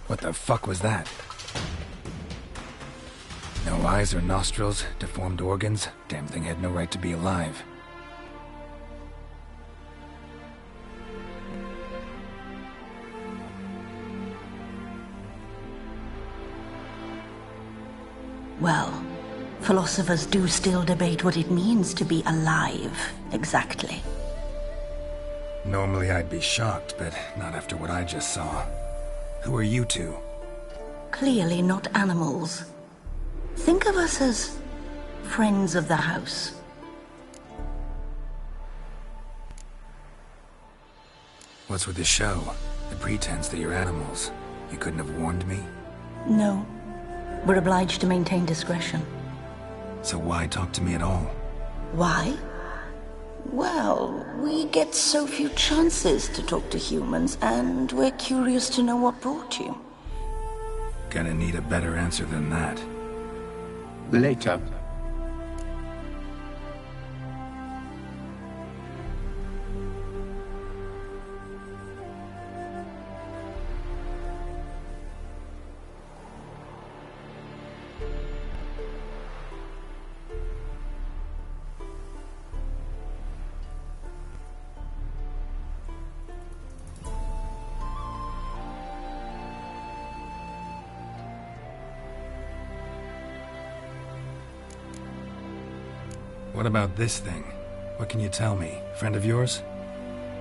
What the fuck was that? No eyes or nostrils, deformed organs. Damn thing had no right to be alive. Well, philosophers do still debate what it means to be alive, exactly. Normally I'd be shocked, but not after what I just saw. Who are you two? Clearly not animals. Think of us as friends of the house. What's with the show? The pretense that you're animals. You couldn't have warned me? No. We're obliged to maintain discretion. So why talk to me at all? Why? Well, we get so few chances to talk to humans, and we're curious to know what brought you. Gonna need a better answer than that. Later. What about this thing? What can you tell me? Friend of yours?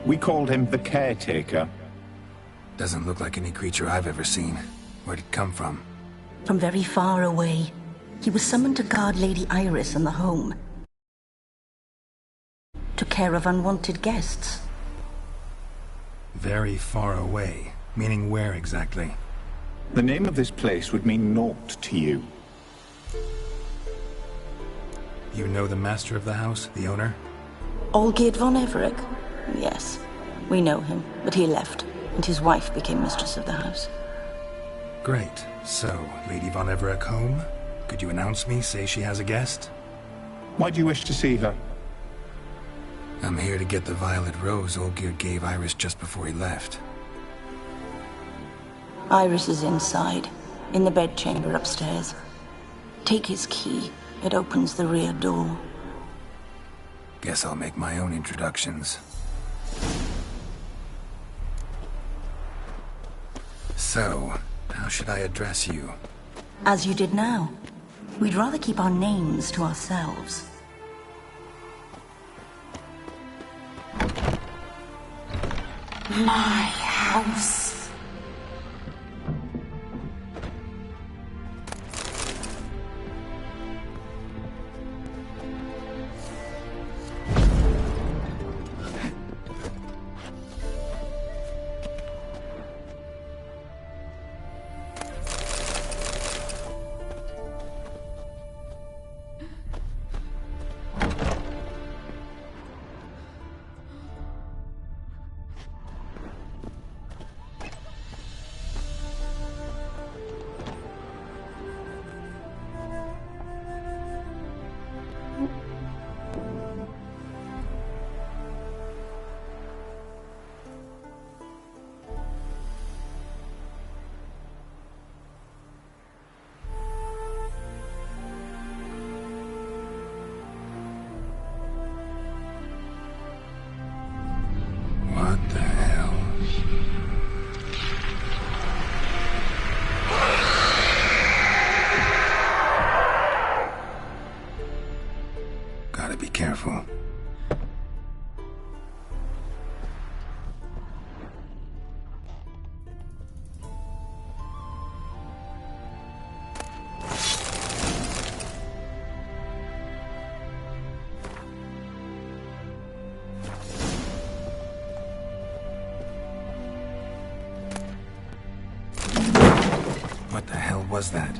We called him the Caretaker. Doesn't look like any creature I've ever seen. Where'd it come from? From very far away. He was summoned to guard Lady Iris and the home. Took care of unwanted guests. Very far away. Meaning where exactly? The name of this place would mean naught to you. You know the master of the house? The owner? Olgierd von Everec? Yes. We know him, but he left, and his wife became mistress of the house. Great. So, Lady von Everec home? Could you announce me, say she has a guest? Why do you wish to see her? I'm here to get the violet rose Olgierd gave Iris just before he left. Iris is inside, in the bedchamber upstairs. Take his key. It opens the rear door. Guess I'll make my own introductions. So, how should I address you? As you did now. We'd rather keep our names to ourselves. My house. What the hell? Gotta be careful. What the hell was that?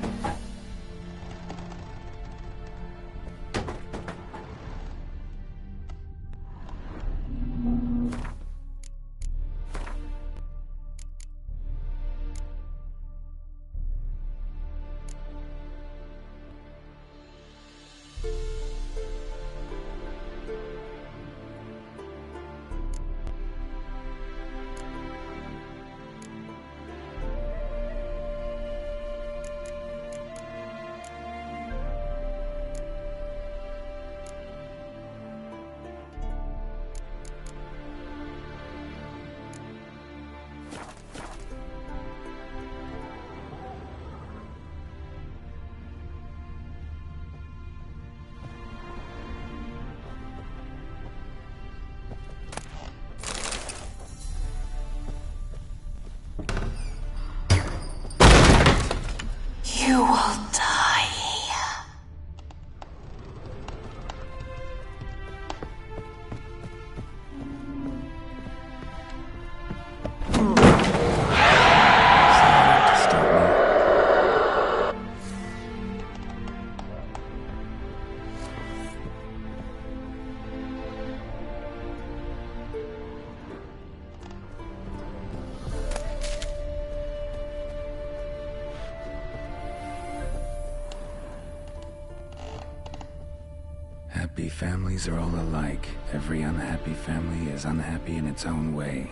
Happy families are all alike. Every unhappy family is unhappy in its own way.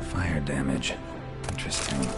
Fire damage. Interesting.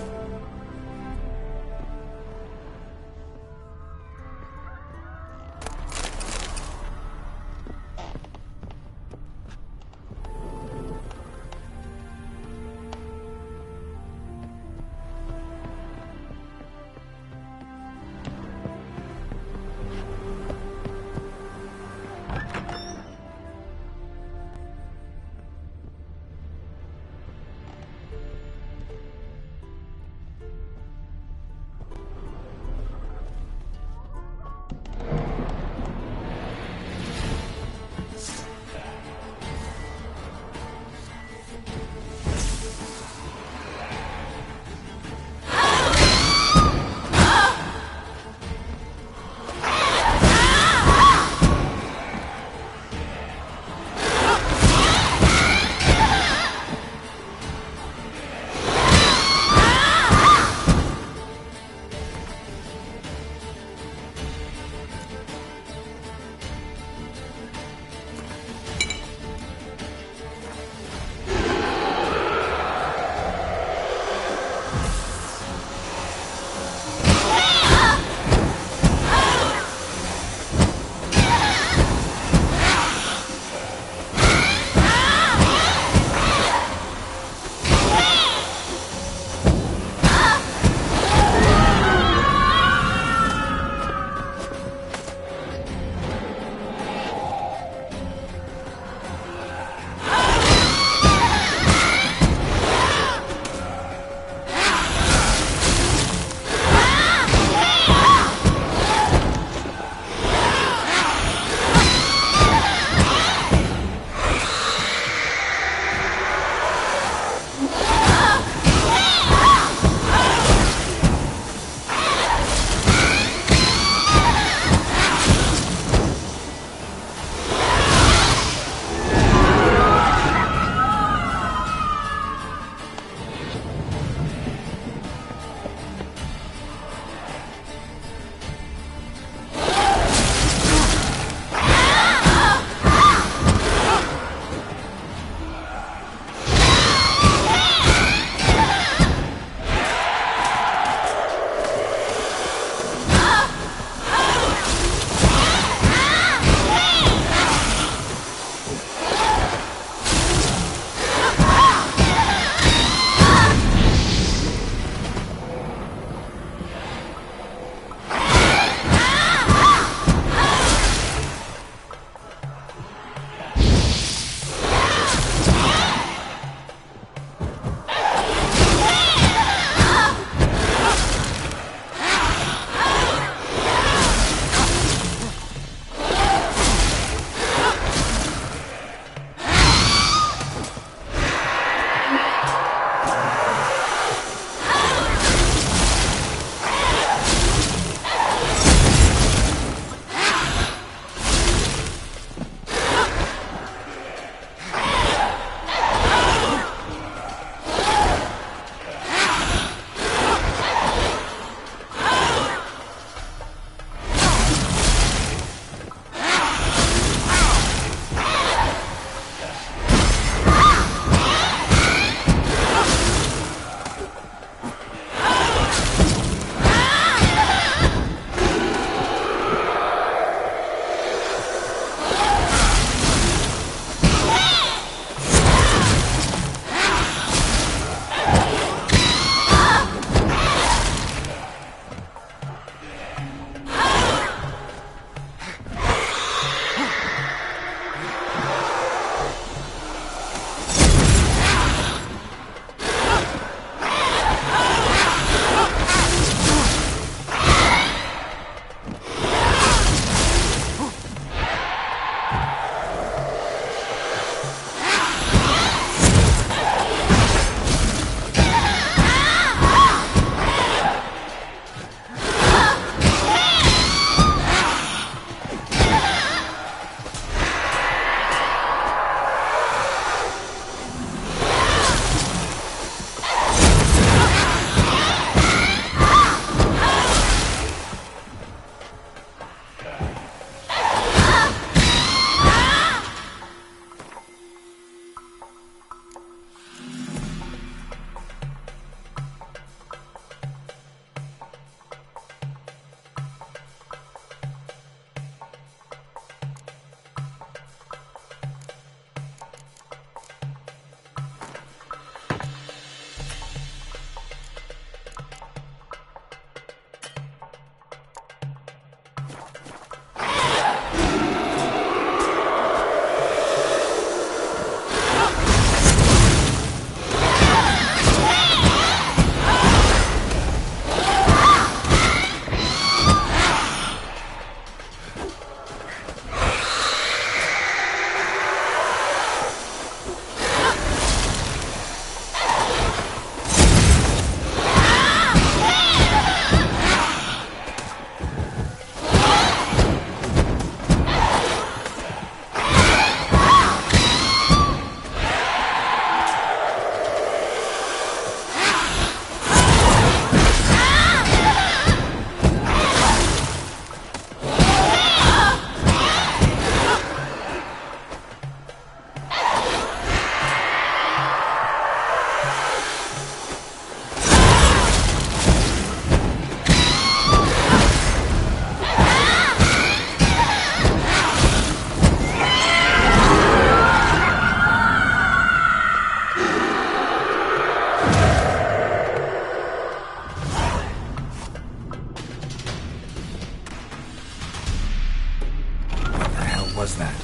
was that?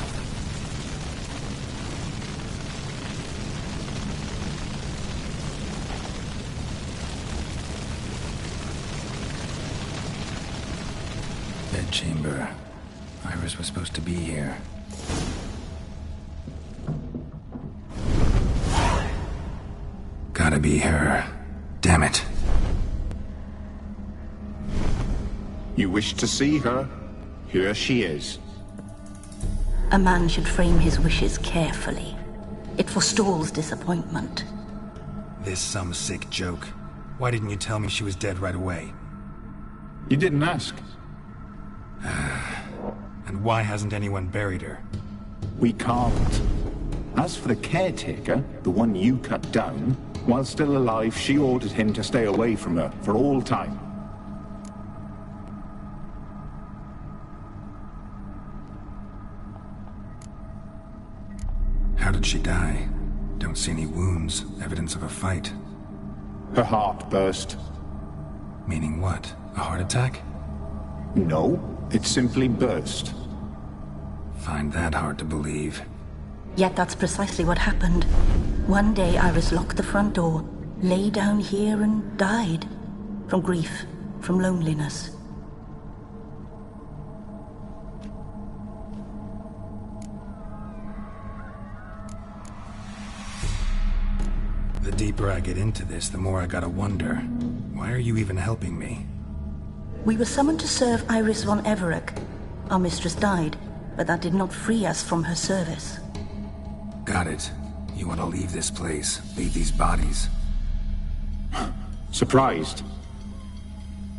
Bedchamber. Iris was supposed to be here. Gotta be her. Damn it. You wish to see her? Here she is. A man should frame his wishes carefully. It forestalls disappointment. This some sick joke. Why didn't you tell me she was dead right away? You didn't ask. And why hasn't anyone buried her? We can't. As for the caretaker, the one you cut down, while still alive, she ordered him to stay away from her for all time. How did she die? Don't see any wounds, evidence of a fight. Her heart burst. Meaning what? A heart attack? No, it simply burst. Find that hard to believe. Yet that's precisely what happened. One day Iris locked the front door, lay down here and died. From grief, from loneliness. The deeper I get into this, the more I gotta wonder. Why are you even helping me? We were summoned to serve Iris von Everec. Our mistress died, but that did not free us from her service. Got it. You want to leave this place, leave these bodies? Surprised?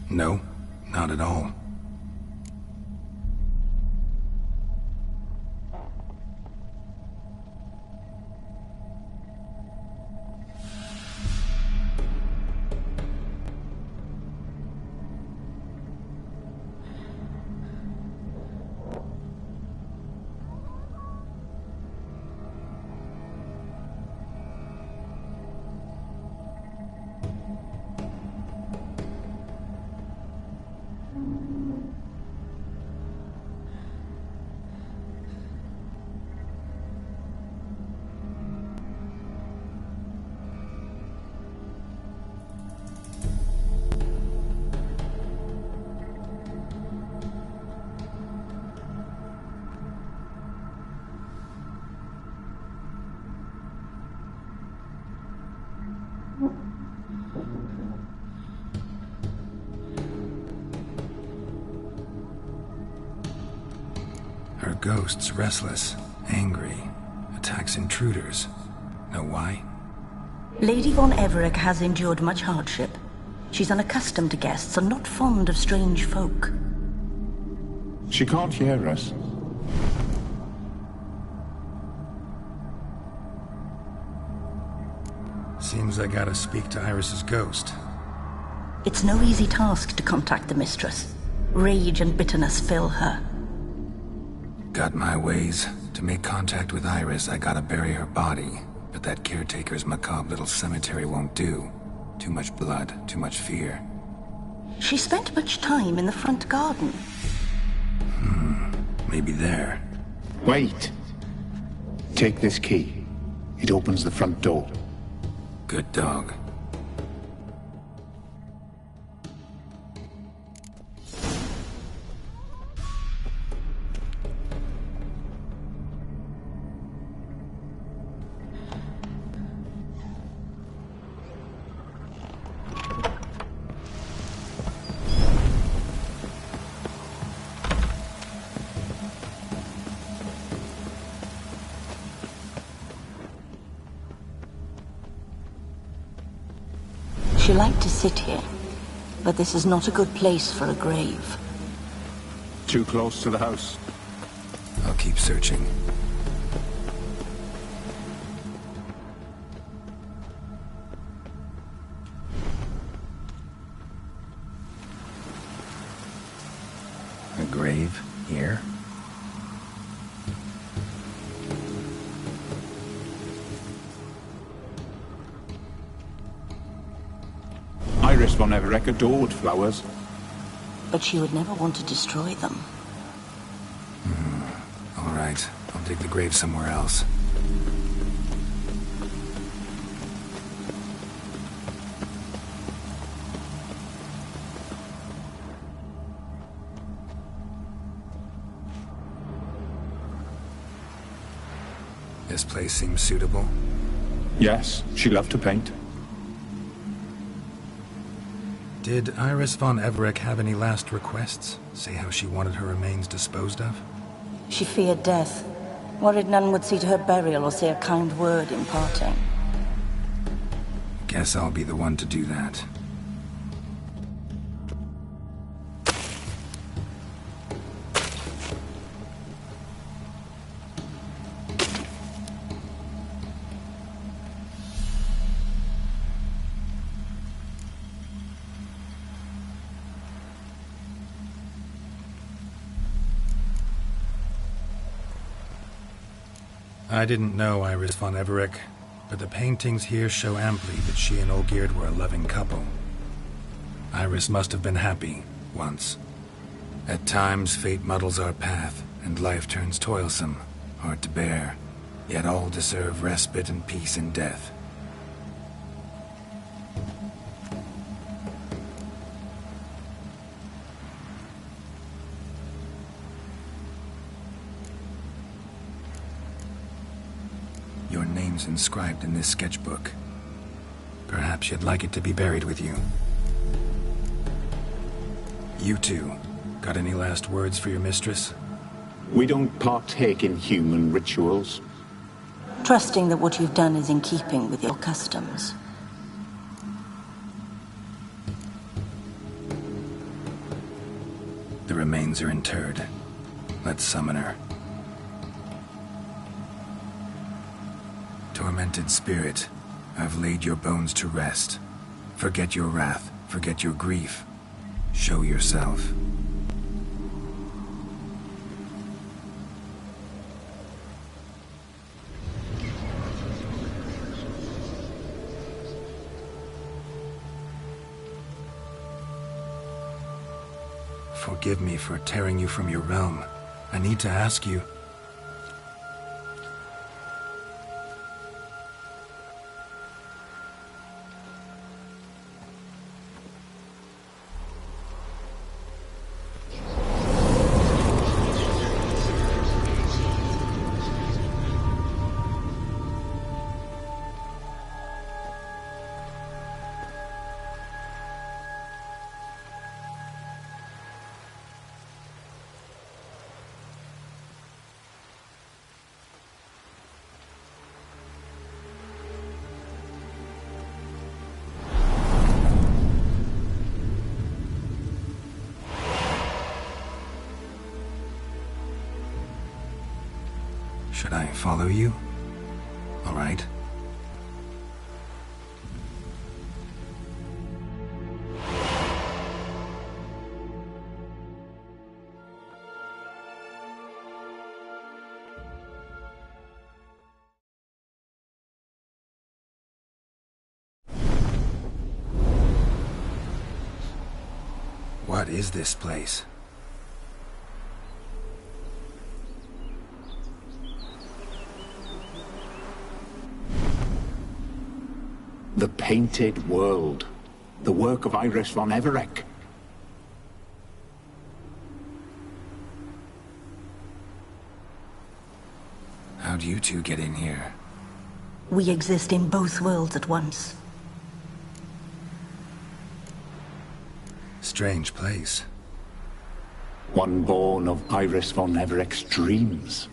No, not at all. Her ghost's restless, angry, attacks intruders. Know why? Lady von Everec has endured much hardship. She's unaccustomed to guests and not fond of strange folk. She can't hear us. Seems I gotta speak to Iris's ghost. It's no easy task to contact the mistress. Rage and bitterness fill her. Got my ways. To make contact with Iris, I gotta bury her body. But that caretaker's macabre little cemetery won't do. Too much blood, too much fear. She spent much time in the front garden. Maybe there. Wait. Take this key. It opens the front door. Good dog. She liked to sit here, but this is not a good place for a grave. Too close to the house. I'll keep searching. A grave here? Iris von Everec adored flowers. But she would never want to destroy them. All right. right. I'll dig the grave somewhere else. This place seems suitable. Yes, she loved to paint. Did Iris von Everec have any last requests? Say how she wanted her remains disposed of? She feared death, worried none would see to her burial or say a kind word in parting. Guess I'll be the one to do that. I didn't know Iris von Everec, but the paintings here show amply that she and Olgierd were a loving couple. Iris must have been happy, once. At times, fate muddles our path, and life turns toilsome, hard to bear. Yet all deserve respite and peace in death. Your name's inscribed in this sketchbook. Perhaps you'd like it to be buried with you. You two, got any last words for your mistress? We don't partake in human rituals. Trusting that what you've done is in keeping with your customs. The remains are interred. Let's summon her. Tormented spirit, I've laid your bones to rest. Forget your wrath, forget your grief. Show yourself. Forgive me for tearing you from your realm. I need to ask you... Should I follow you? All right. What is this place? The Painted World. The work of Iris von Everec. How'd you two get in here? We exist in both worlds at once. Strange place. One born of Iris von Everec's dreams.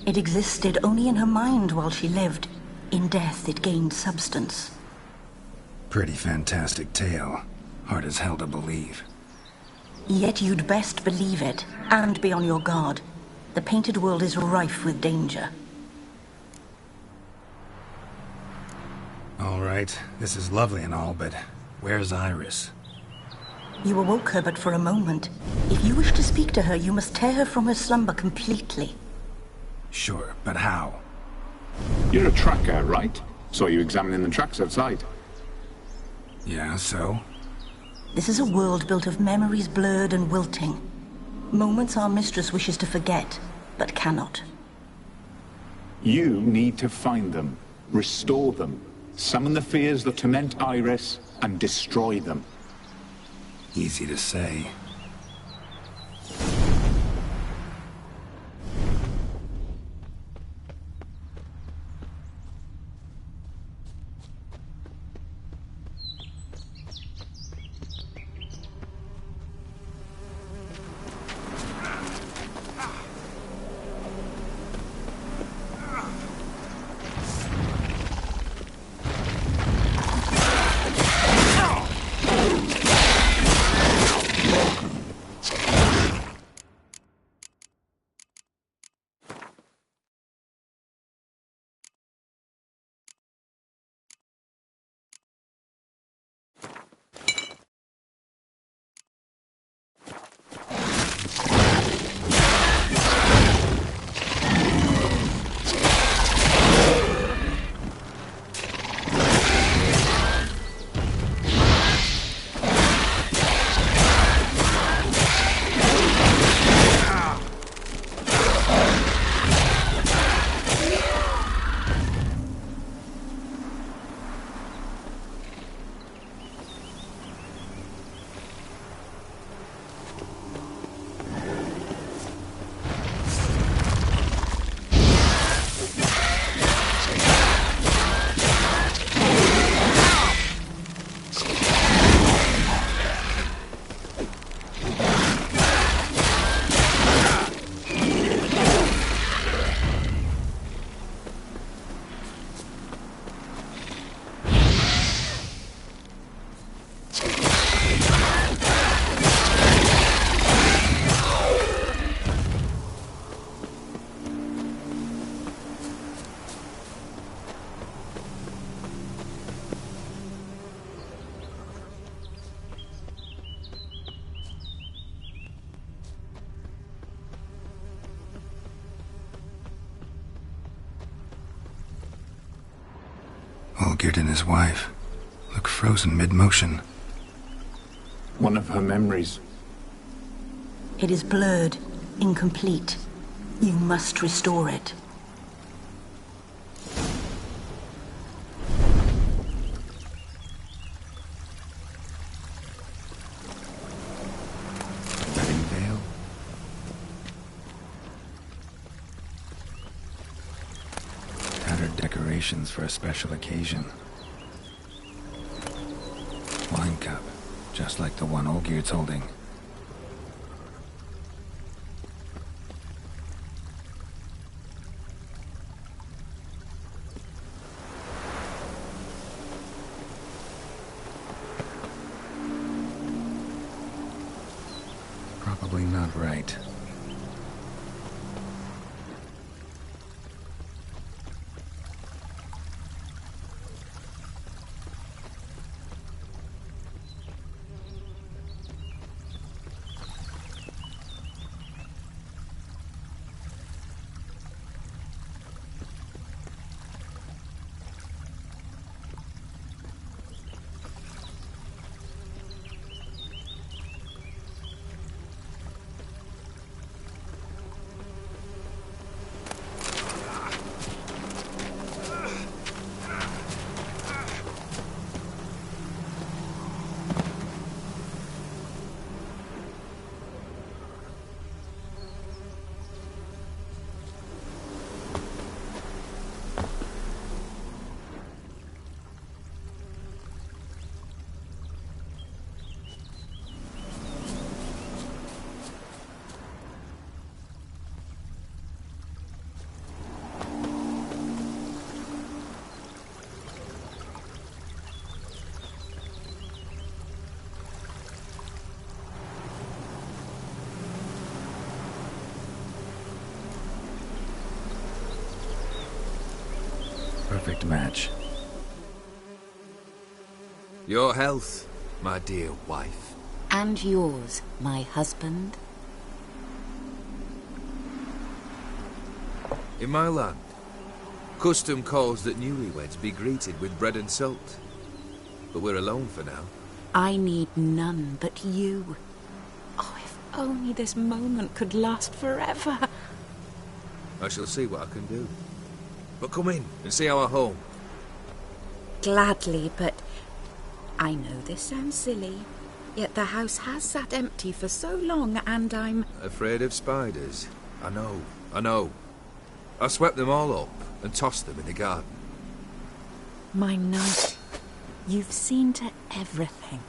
It existed only in her mind while she lived. In death, it gained substance. Pretty fantastic tale. Hard as hell to believe. Yet you'd best believe it, and be on your guard. The painted world is rife with danger. All right, this is lovely and all, but where's Iris? You awoke her but for a moment. If you wish to speak to her, you must tear her from her slumber completely. Sure, but how? You're a tracker, right? Saw you examining the tracks outside. Yeah, so? This is a world built of memories blurred and wilting. Moments our mistress wishes to forget. but cannot. You need to find them, restore them, summon the fears that torment Iris, and destroy them. Easy to say. Olgierd and his wife look frozen mid-motion. One of her memories. It is blurred, incomplete. You must restore it. Wedding veil. Tattered decorations for a special occasion. Wine cup, just like the one Olgierd's holding. Probably not right. Perfect match. Your health, my dear wife. And yours, my husband. In my land, custom calls that newlyweds be greeted with bread and salt. But we're alone for now. I need none but you. Oh, if only this moment could last forever. I shall see what I can do. But come in and see our home. Gladly, but I know this sounds silly, yet the house has sat empty for so long, and I'm... Afraid of spiders? I know. I swept them all up and tossed them in the garden. My knight, you've seen to everything.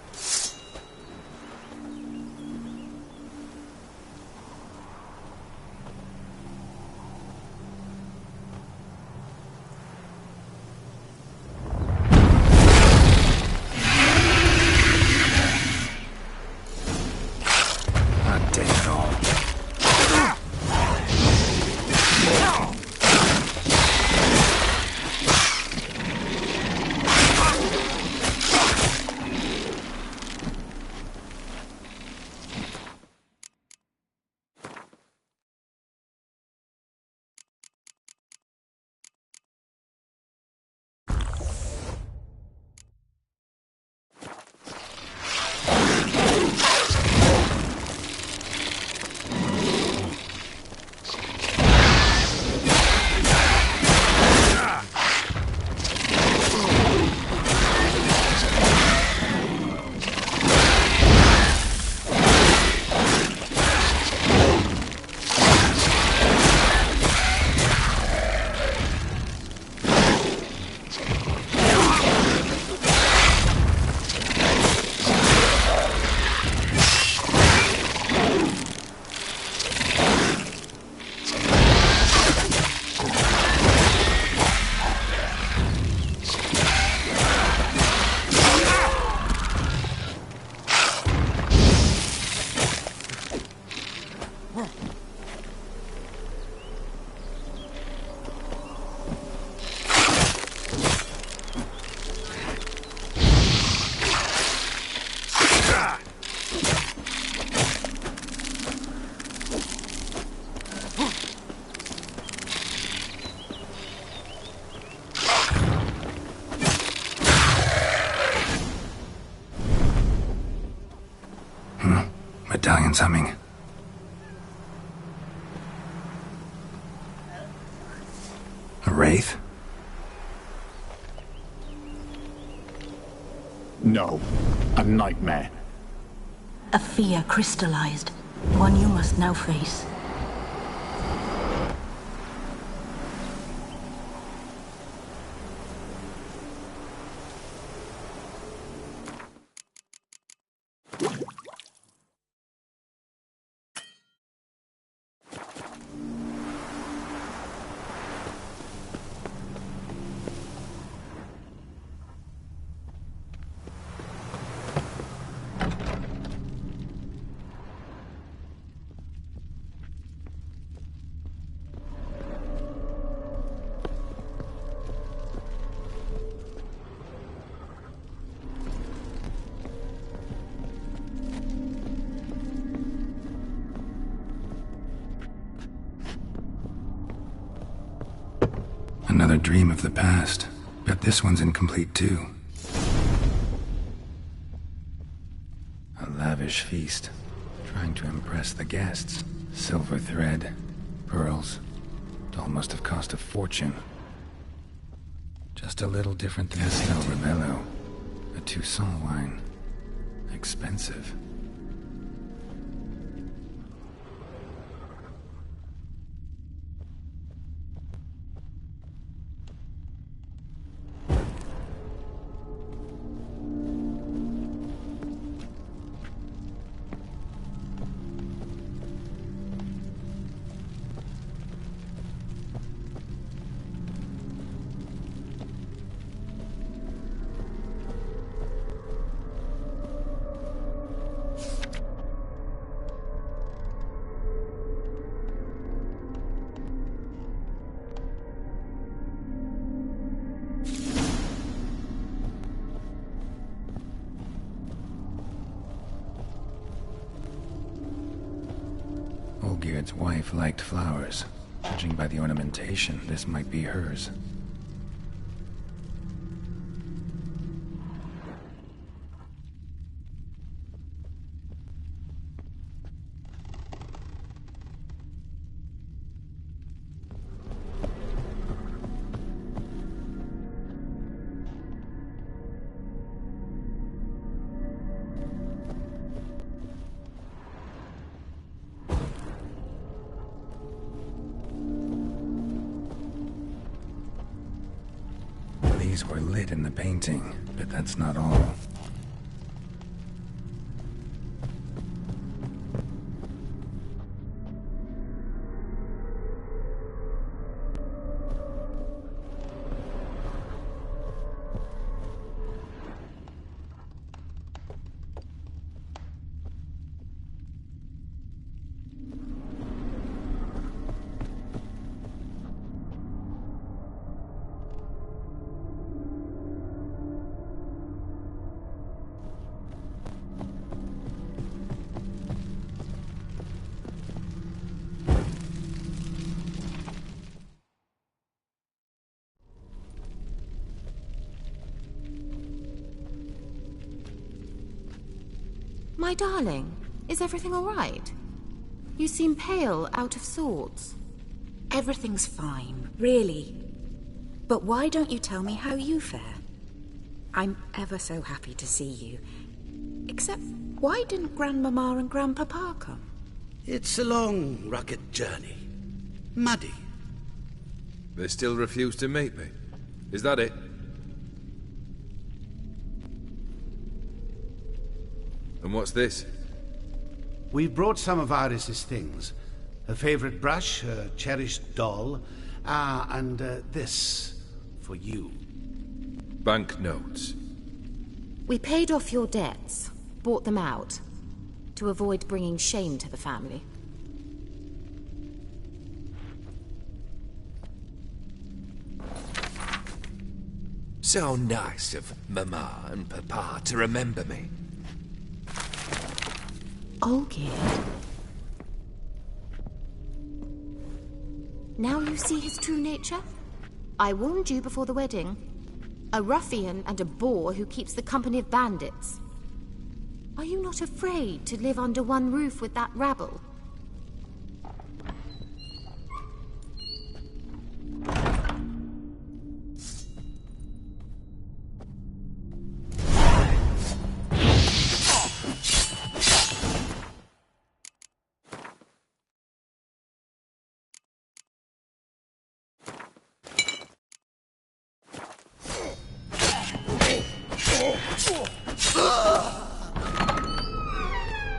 Medallion's humming. A wraith? No, a nightmare. A fear crystallized, one you must now face. Another dream of the past. Bet this one's incomplete too. A lavish feast. Trying to impress the guests. Silver thread, pearls. It must have cost a fortune. Just a little different than Estelle Rebello. A Toussaint wine. Expensive. Olgierd's wife liked flowers. Judging by the ornamentation, this might be hers. eyes were lit in the painting, but that's not all. My darling, is everything all right? You seem pale, out of sorts. Everything's fine, really. But why don't you tell me how you fare? I'm ever so happy to see you. Except, why didn't Grandmama and Grandpapa come? It's a long, rugged journey. Muddy. They still refuse to meet me. Is that it? And what's this? We brought some of Iris's things. Her favorite brush, her cherished doll, and this for you. Banknotes. We paid off your debts, bought them out, to avoid bringing shame to the family. So nice of Mama and Papa to remember me. Olgierd. Now you see his true nature? I warned you before the wedding. A ruffian and a boor who keeps the company of bandits. Are you not afraid to live under one roof with that rabble?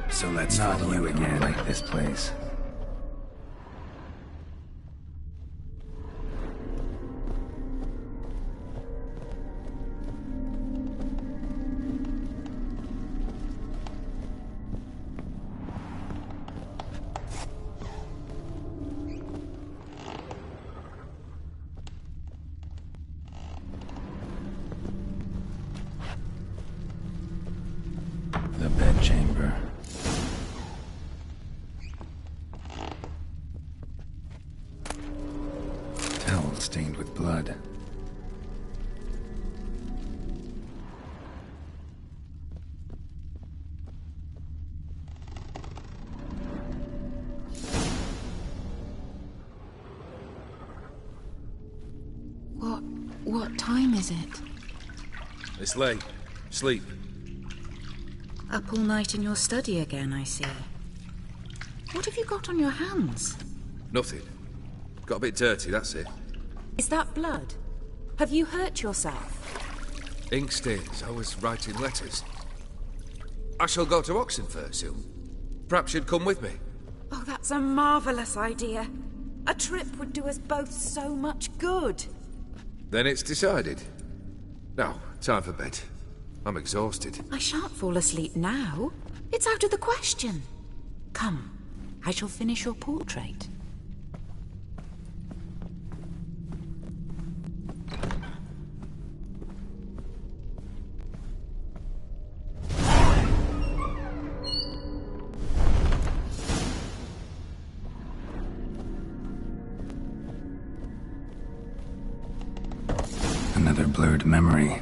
So let's not you again like this place. The bedchamber. Towel stained with blood. What time is it? It's late. Sleep. Up all night in your study again, I see. What have you got on your hands? Nothing. Got a bit dirty, that's it. Is that blood? Have you hurt yourself? Ink stains. I was writing letters. I shall go to Oxenfurt soon. Perhaps you'd come with me. Oh, that's a marvellous idea. A trip would do us both so much good. Then it's decided. Now, time for bed. I'm exhausted. I shan't fall asleep now. It's out of the question. Come, I shall finish your portrait. Another blurred memory.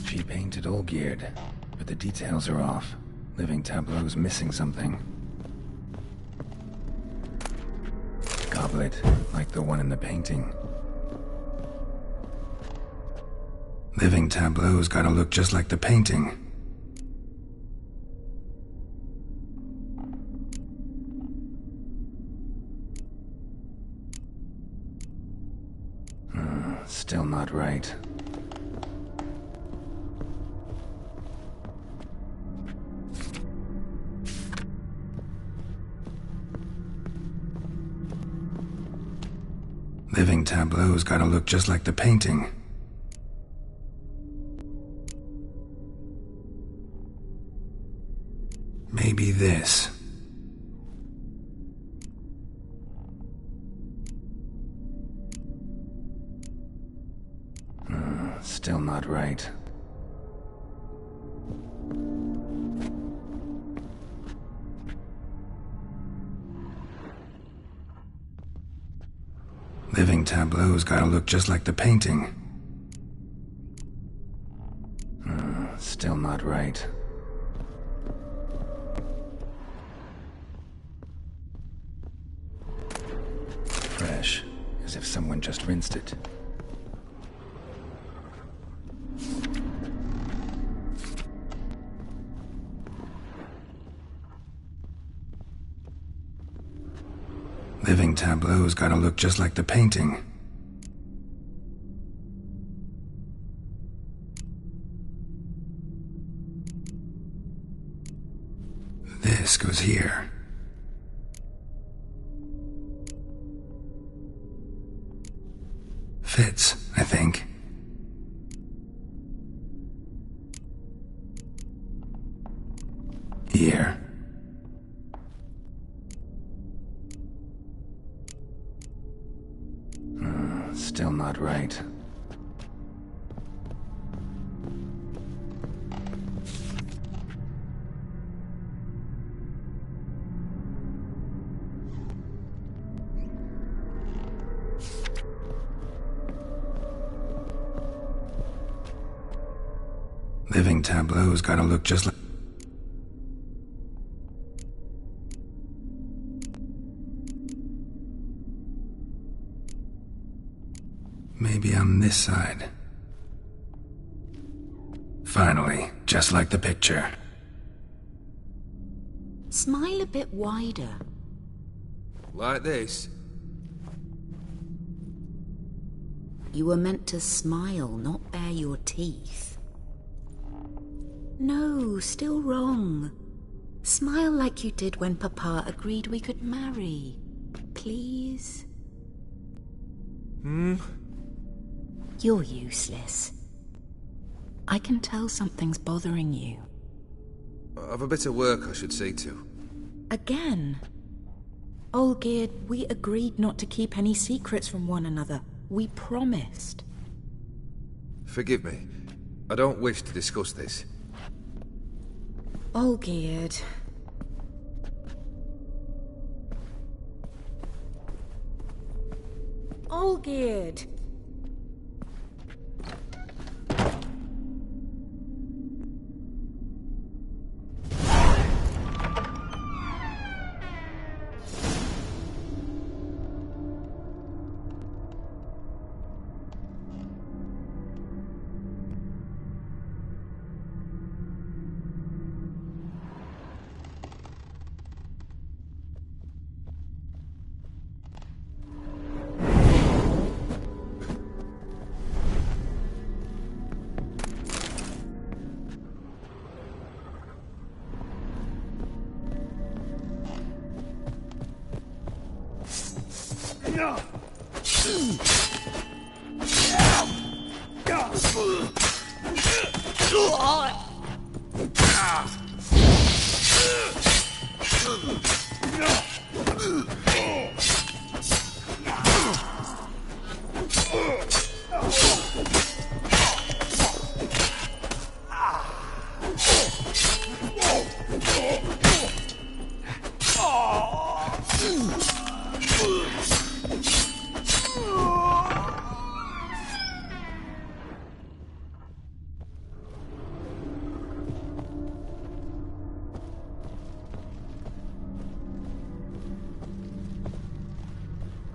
She painted Olgierd, but the details are off. Living tableau's missing something. Goblet, like the one in the painting. Living tableau's gotta look just like the painting. Still not right. Living tableau's gotta look just like the painting. Maybe this. Still not right. Living tableau's gotta look just like the painting. Still not right. Fresh, as if someone just rinsed it. Living tableau's gotta look just like the painting. This goes here. Fits, I think. Here. Still not right. Living tableau's gotta look just like... Maybe on this side. Finally, just like the picture. Smile a bit wider. Like this? You were meant to smile, not bare your teeth. No, still wrong. Smile like you did when Papa agreed we could marry. Please? You're useless. I can tell something's bothering you. I've a bit of work I should see to. Again? Olgierd, we agreed not to keep any secrets from one another. We promised. Forgive me. I don't wish to discuss this. Olgierd. Olgierd!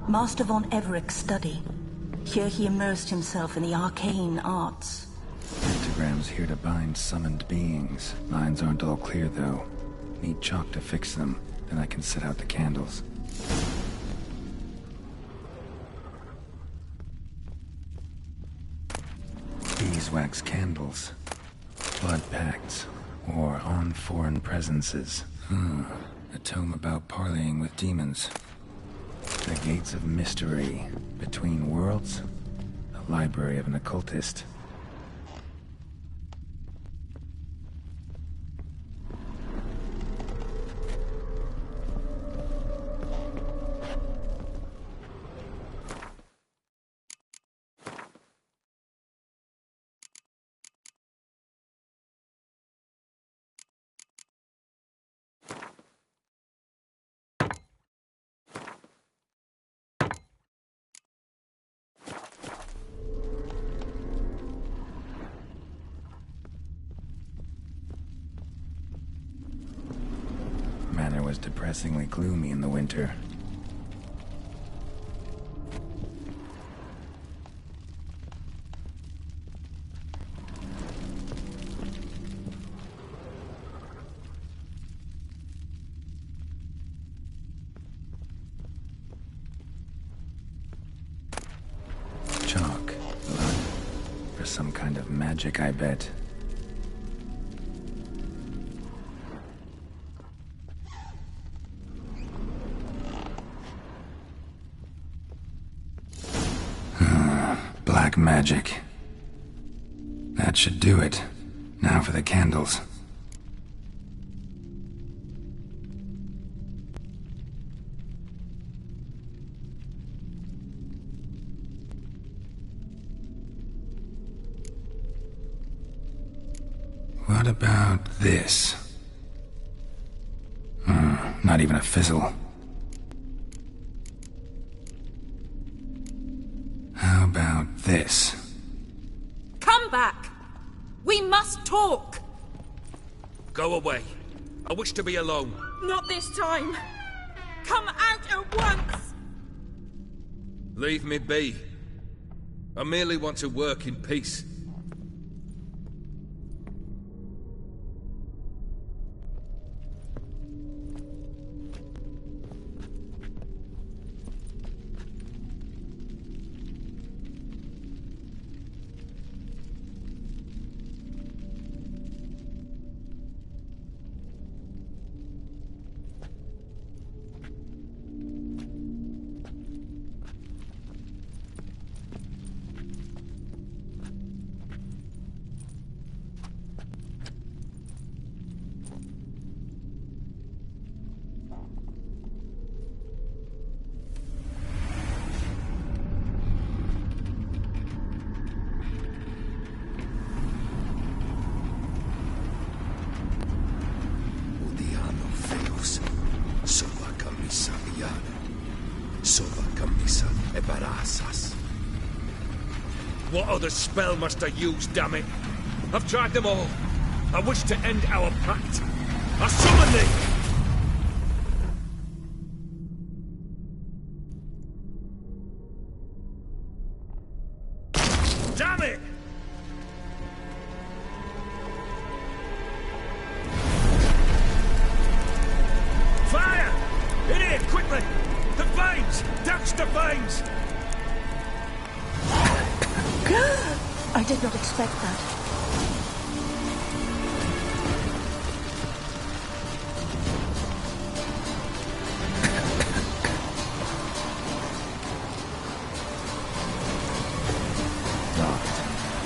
Master von Everett's study. Here he immersed himself in the arcane arts. Pentagrams here to bind summoned beings. Lines aren't all clear, though. Need chalk to fix them, then I can set out the candles. beeswax candles. Blood pacts, or on foreign presences. A tome about parleying with demons. The gates of mystery between worlds. The library of an occultist. Manor was depressingly gloomy in the winter. Chalk, blood, for some kind of magic, I bet. Black magic. That should do it. Now for the candles. What about this? Not even a fizzle. How about this? Come back! We must talk! Go away. I wish to be alone. Not this time! Come out at once! Leave me be. I merely want to work in peace. What other spell must I use, damn it? I've tried them all. I wish to end our pact. I summon thee! Damn it! Fire! In here, quickly! The flames! Douse the flames! I did not expect that.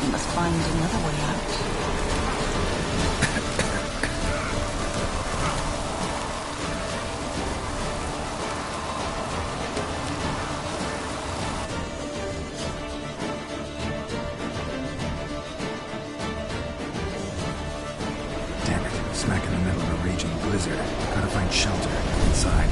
We must find another way out. Smack in the middle of a raging blizzard. Gotta find shelter inside.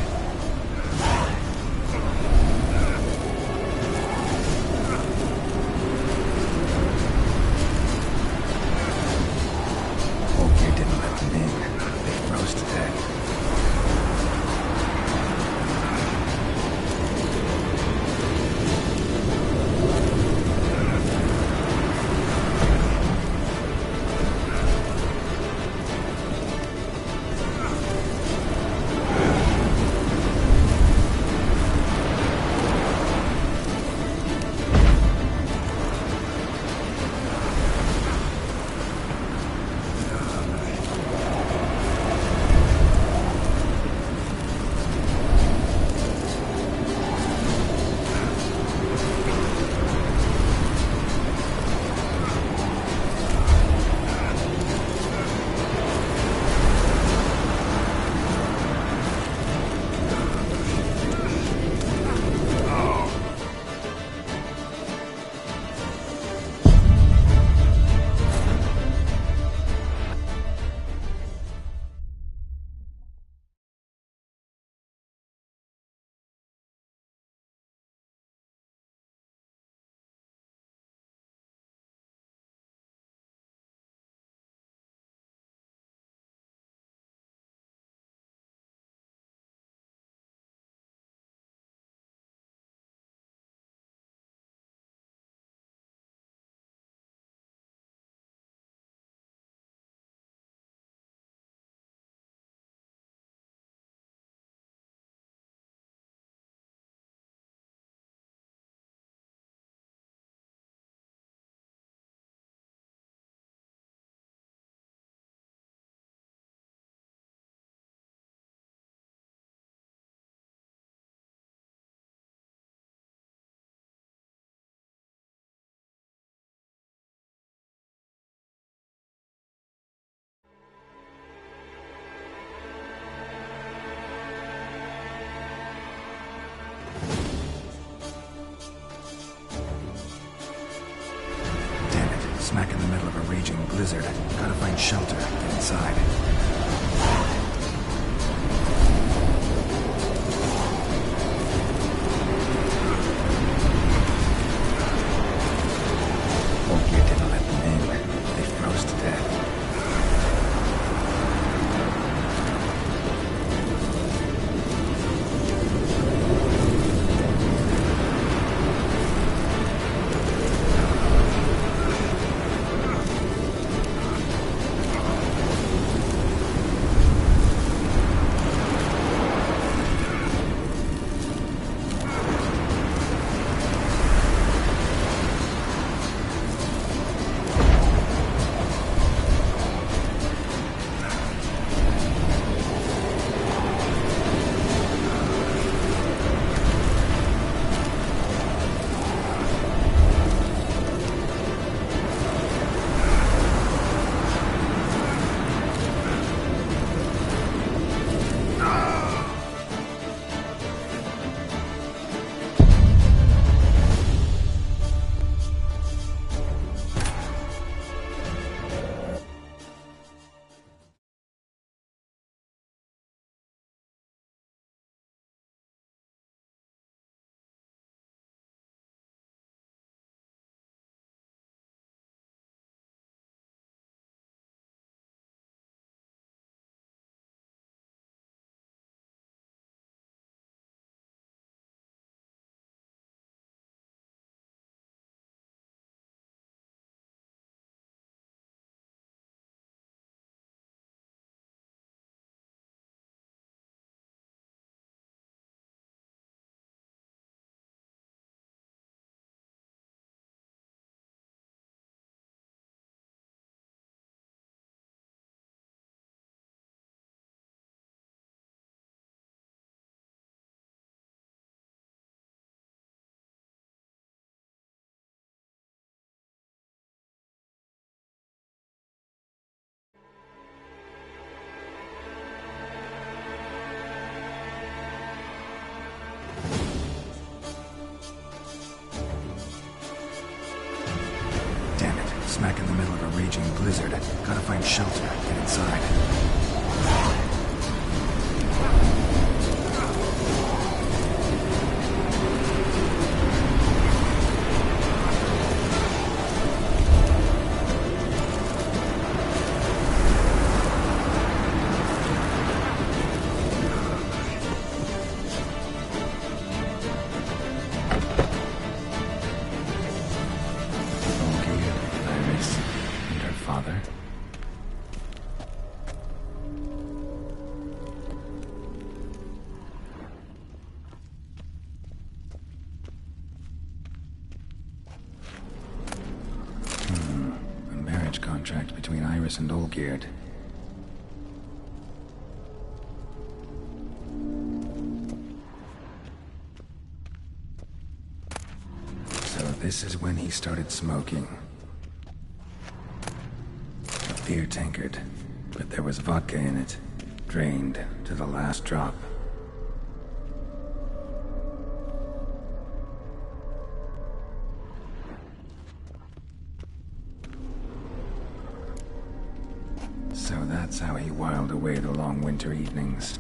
raging blizzard. Gotta find shelter, get inside. Ogier didn't let them in. They froze to death. Smack in the middle of a raging blizzard. Gotta find shelter, get inside. Contract between Iris and Olgierd. So this is when he started smoking. A beer tankard, but there was vodka in it, drained to the last drop. So that's how he whiled away the long winter evenings.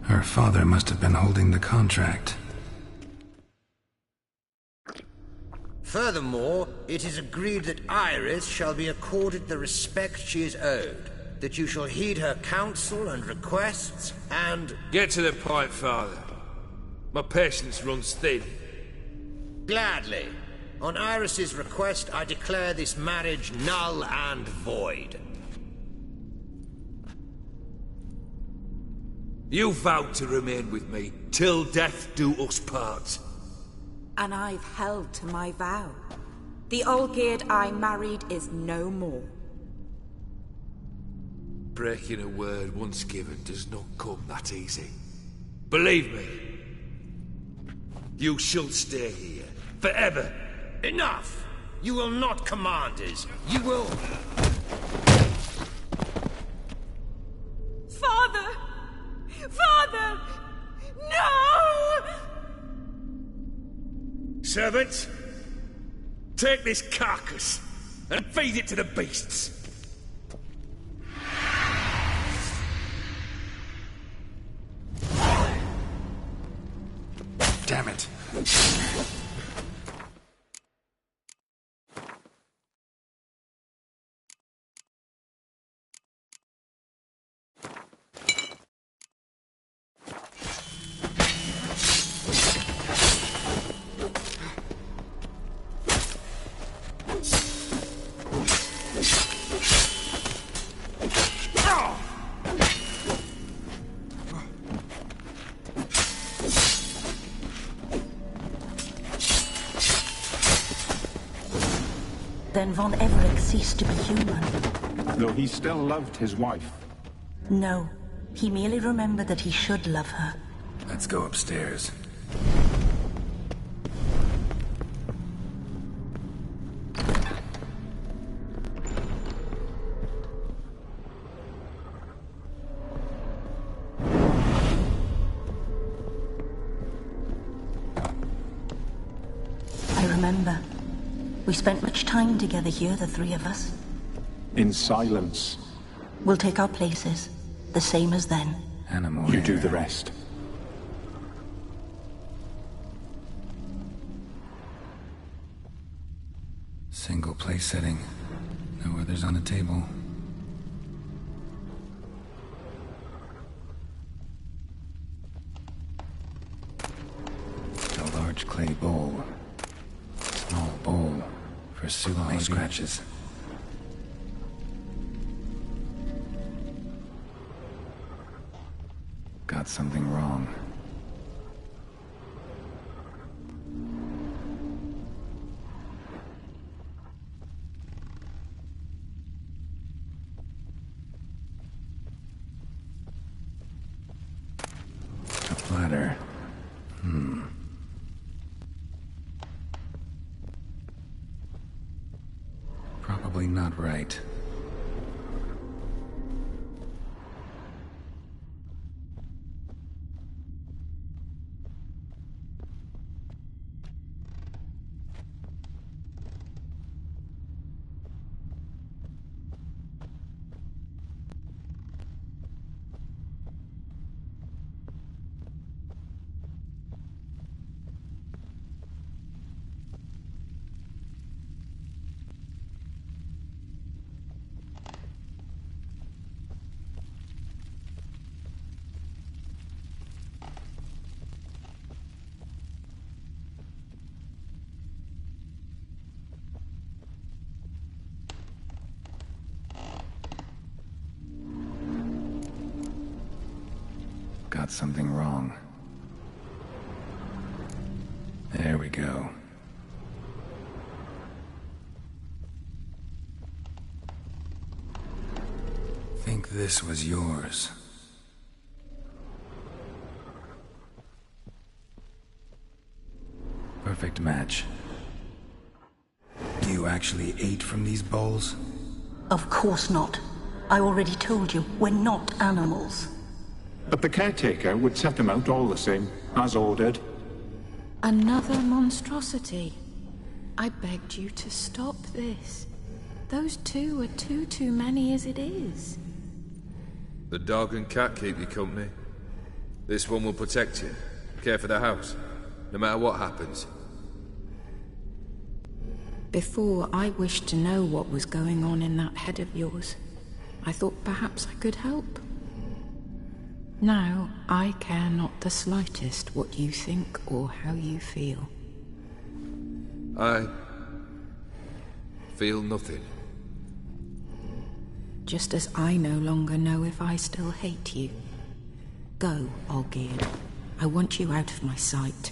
Her father must have been holding the contract. Furthermore, it is agreed that Iris shall be accorded the respect she is owed, that you shall heed her counsel and requests, and... Get to the point, Father. My patience runs thin. Gladly. On Iris's request, I declare this marriage null and void. You vowed to remain with me, till death do us part. And I've held to my vow. The Olgierd I married is no more. Breaking a word once given does not come that easy. Believe me. You shall stay here, forever. Enough! You will not command us. You will... Father! Father! No! Servants, take this carcass and feed it to the beasts. Damn it. Then Von Everett ceased to be human. Though he still loved his wife. No, he merely remembered that he should love her. Let's go upstairs. I remember. We spent much time together here, the three of us. In silence. We'll take our places, the same as then. Animal You do hair. the rest. Single place setting. No others on the table. A large clay bowl. Small bowl for soothing scratches. Got something wrong. A ladder. Probably not right. Got something wrong. There we go. Think this was yours. Perfect match. You actually ate from these bowls? Of course not. I already told you, we're not animals. But the caretaker would set them out all the same, as ordered. Another monstrosity. I begged you to stop this. Those two are too many as it is. The dog and cat keep you company. This one will protect you, care for the house, no matter what happens. Before, I wished to know what was going on in that head of yours. I thought perhaps I could help. Now, I care not the slightest what you think or how you feel. I feel nothing. Just as I no longer know if I still hate you. Go, Olgierd. I want you out of my sight.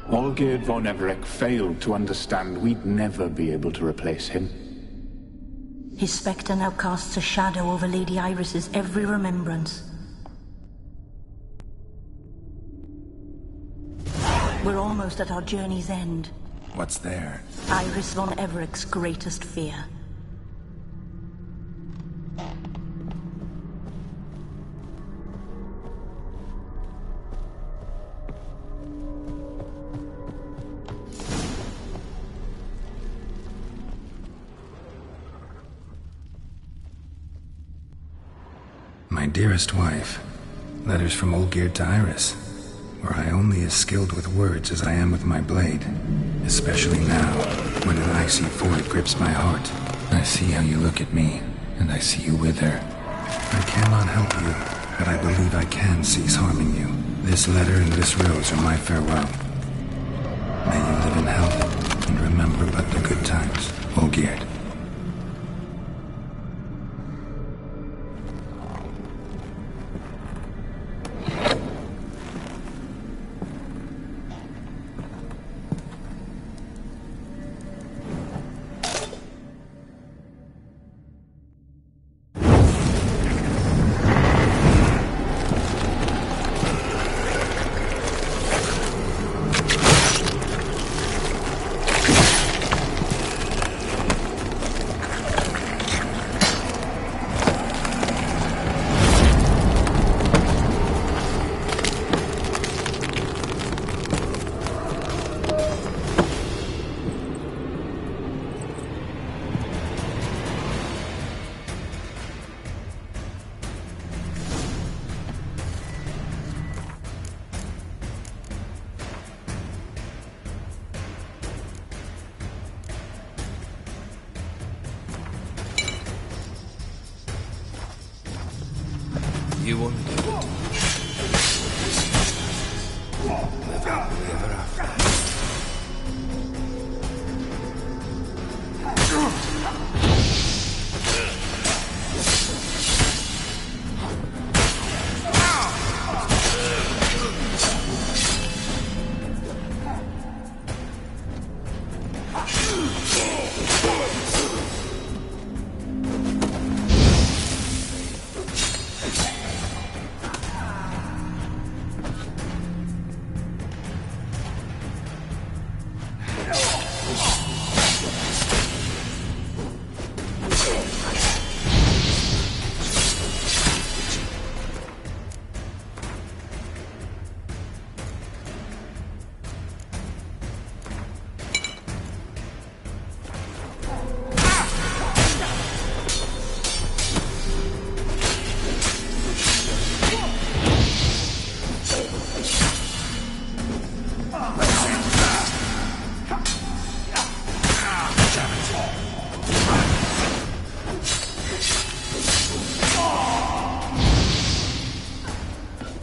Olgierd von Everett failed to understand we'd never be able to replace him. His spectre now casts a shadow over Lady Iris's every remembrance. We're almost at our journey's end. What's there? Iris von Everett's greatest fear. My dearest wife, letters from Olgierd to Iris, where I only as skilled with words as I am with my blade, especially now, when an icy void grips my heart. I see how you look at me, and I see you wither. I cannot help you, but I believe I can cease harming you. This letter and this rose are my farewell. May you live in health, and remember but the good times, Olgierd. You wonder what live happily ever after.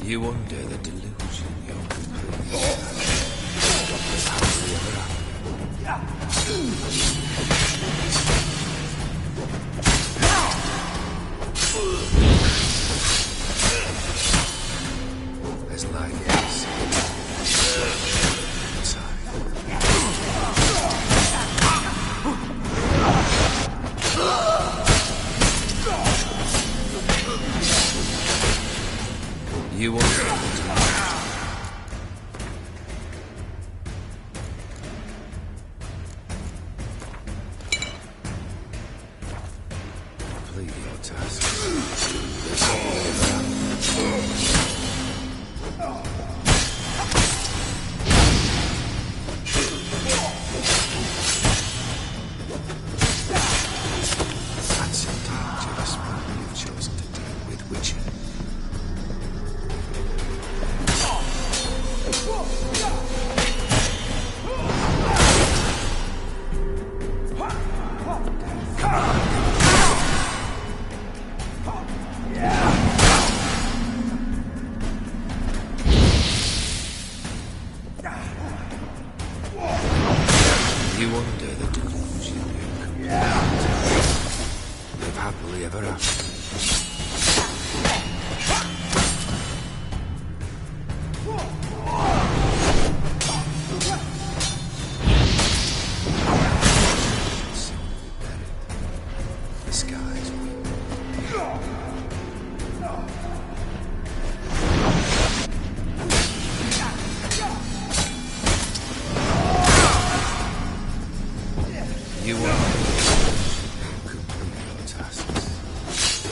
You wonder the delusion you're completely happily ever after. As light is inside. You won't get it. Complete your task. That's all That's a dangerous path you've chosen to deal with witching. You wonder the delusion you live happily ever after. The skies you are complete your tasks.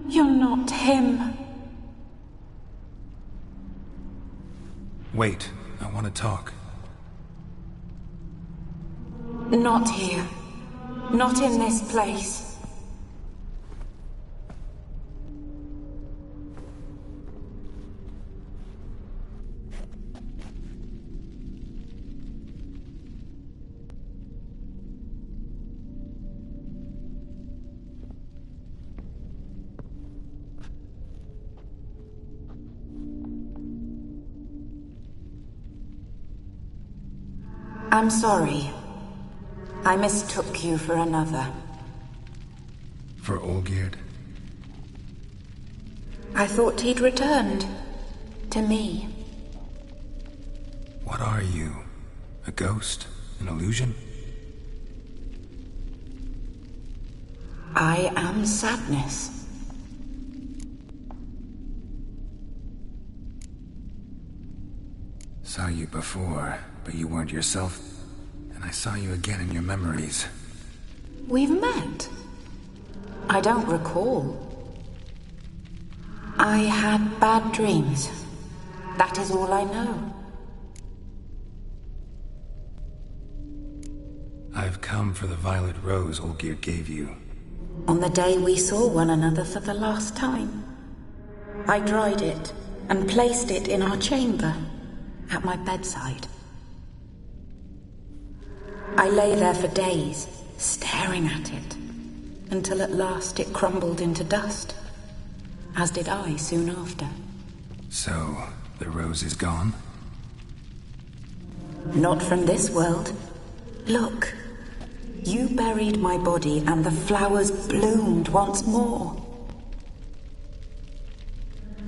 You're not him. Wait, I want to talk. Not here. Not in this place. I'm sorry. I mistook you for another. For Olgierd? I thought he'd returned. To me. What are you? A ghost? An illusion? I am sadness. Saw you before, but you weren't yourself. And I saw you again in your memories. We've met. I don't recall. I had bad dreams. That is all I know. I've come for the violet rose Olgierd gave you. On the day we saw one another for the last time, I dried it and placed it in our chamber, at my bedside. I lay there for days, staring at it, until at last it crumbled into dust, as did I soon after. So, the rose is gone? Not from this world. Look, you buried my body and the flowers bloomed once more.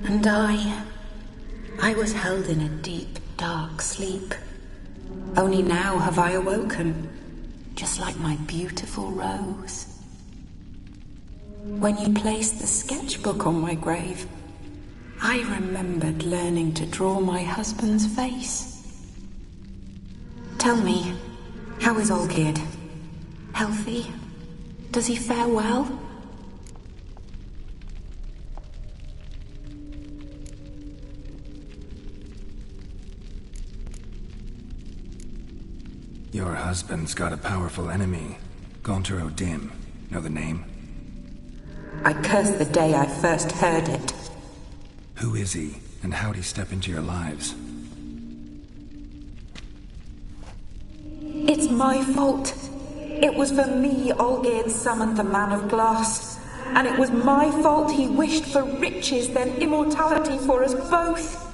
And I was held in a deep, dark sleep. Only now have I awoken, just like my beautiful rose. When you placed the sketchbook on my grave, I remembered learning to draw my husband's face. Tell me, how is Olgierd? Healthy? Does he fare well? Your husband's got a powerful enemy. Gaunter O'Dim. Know the name? I cursed the day I first heard it. Who is he, and how'd he step into your lives? It's my fault. It was for me Olgierd summoned the Man of Glass. And it was my fault he wished for riches then immortality for us both.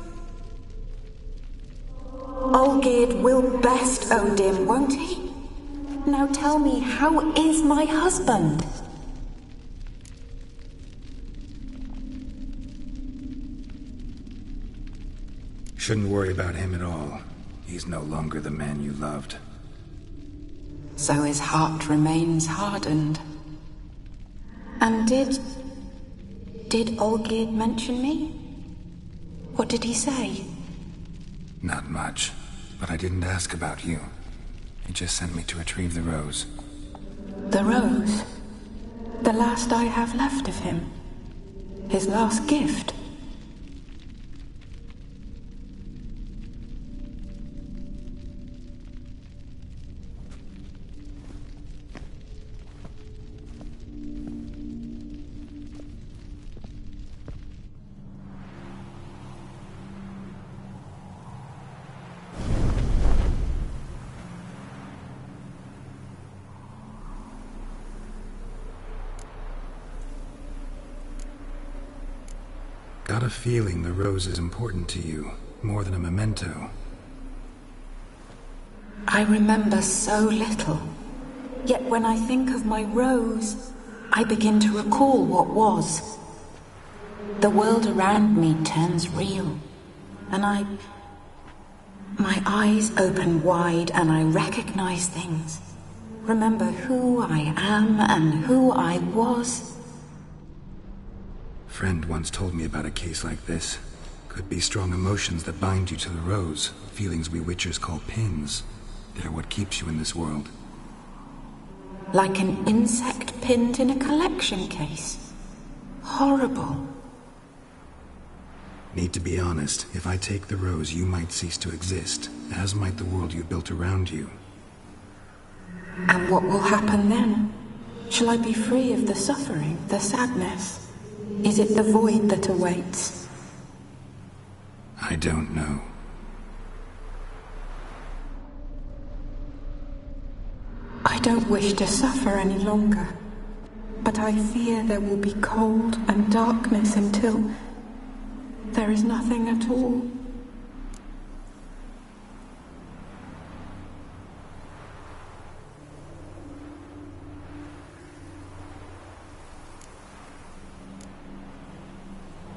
Olgierd will best O'Dim, won't he? Now tell me, how is my husband? Shouldn't worry about him at all. He's no longer the man you loved. So his heart remains hardened. And did Olgierd mention me? What did he say? Not much, but I didn't ask about you. He just sent me to retrieve the rose. The rose? The last I have left of him? His last gift? Got a feeling the rose is important to you, more than a memento. I remember so little. Yet when I think of my rose, I begin to recall what was. The world around me turns real, and my eyes open wide and I recognize things. Remember who I am and who I was. Friend once told me about a case like this. Could be strong emotions that bind you to the rose, feelings we witchers call pins. They're what keeps you in this world. Like an insect pinned in a collection case. horrible. Need to be honest. If I take the rose, you might cease to exist, as might the world you built around you. And what will happen then? Shall I be free of the suffering, the sadness? Is it the void that awaits? I don't know. I don't wish to suffer any longer, but I fear there will be cold and darkness until there is nothing at all.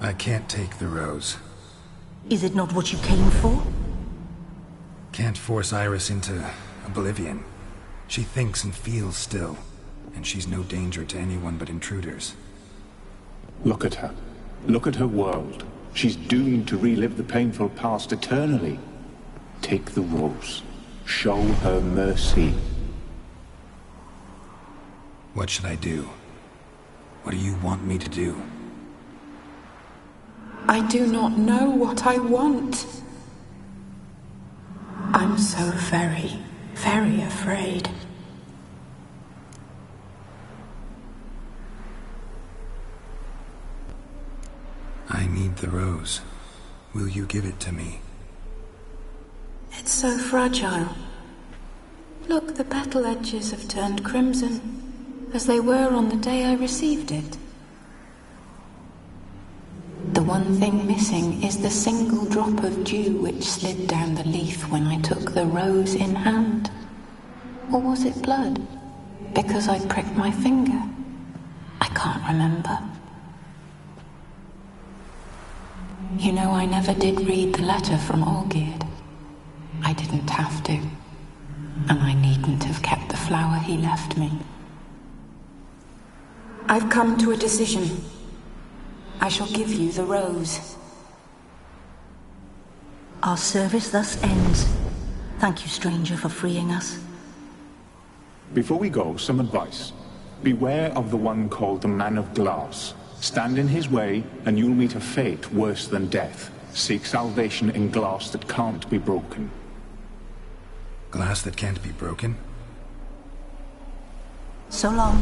I can't take the rose. Is it not what you came for? Can't force Iris into oblivion. She thinks and feels still, and she's no danger to anyone but intruders. Look at her. Look at her world. She's doomed to relive the painful past eternally. Take the rose. Show her mercy. What should I do? What do you want me to do? I do not know what I want. I'm so very, very afraid. I need the rose. Will you give it to me? It's so fragile. Look, the petal edges have turned crimson, as they were on the day I received it. The one thing missing is the single drop of dew which slid down the leaf when I took the rose in hand. Or was it blood? Because I pricked my finger? I can't remember. You know, I never did read the letter from Olgierd. I didn't have to. And I needn't have kept the flower he left me. I've come to a decision. I shall give you the rose. Our service thus ends. Thank you, stranger, for freeing us. Before we go, some advice. Beware of the one called the Man of Glass. Stand in his way, and you'll meet a fate worse than death. Seek salvation in glass that can't be broken. Glass that can't be broken? So long.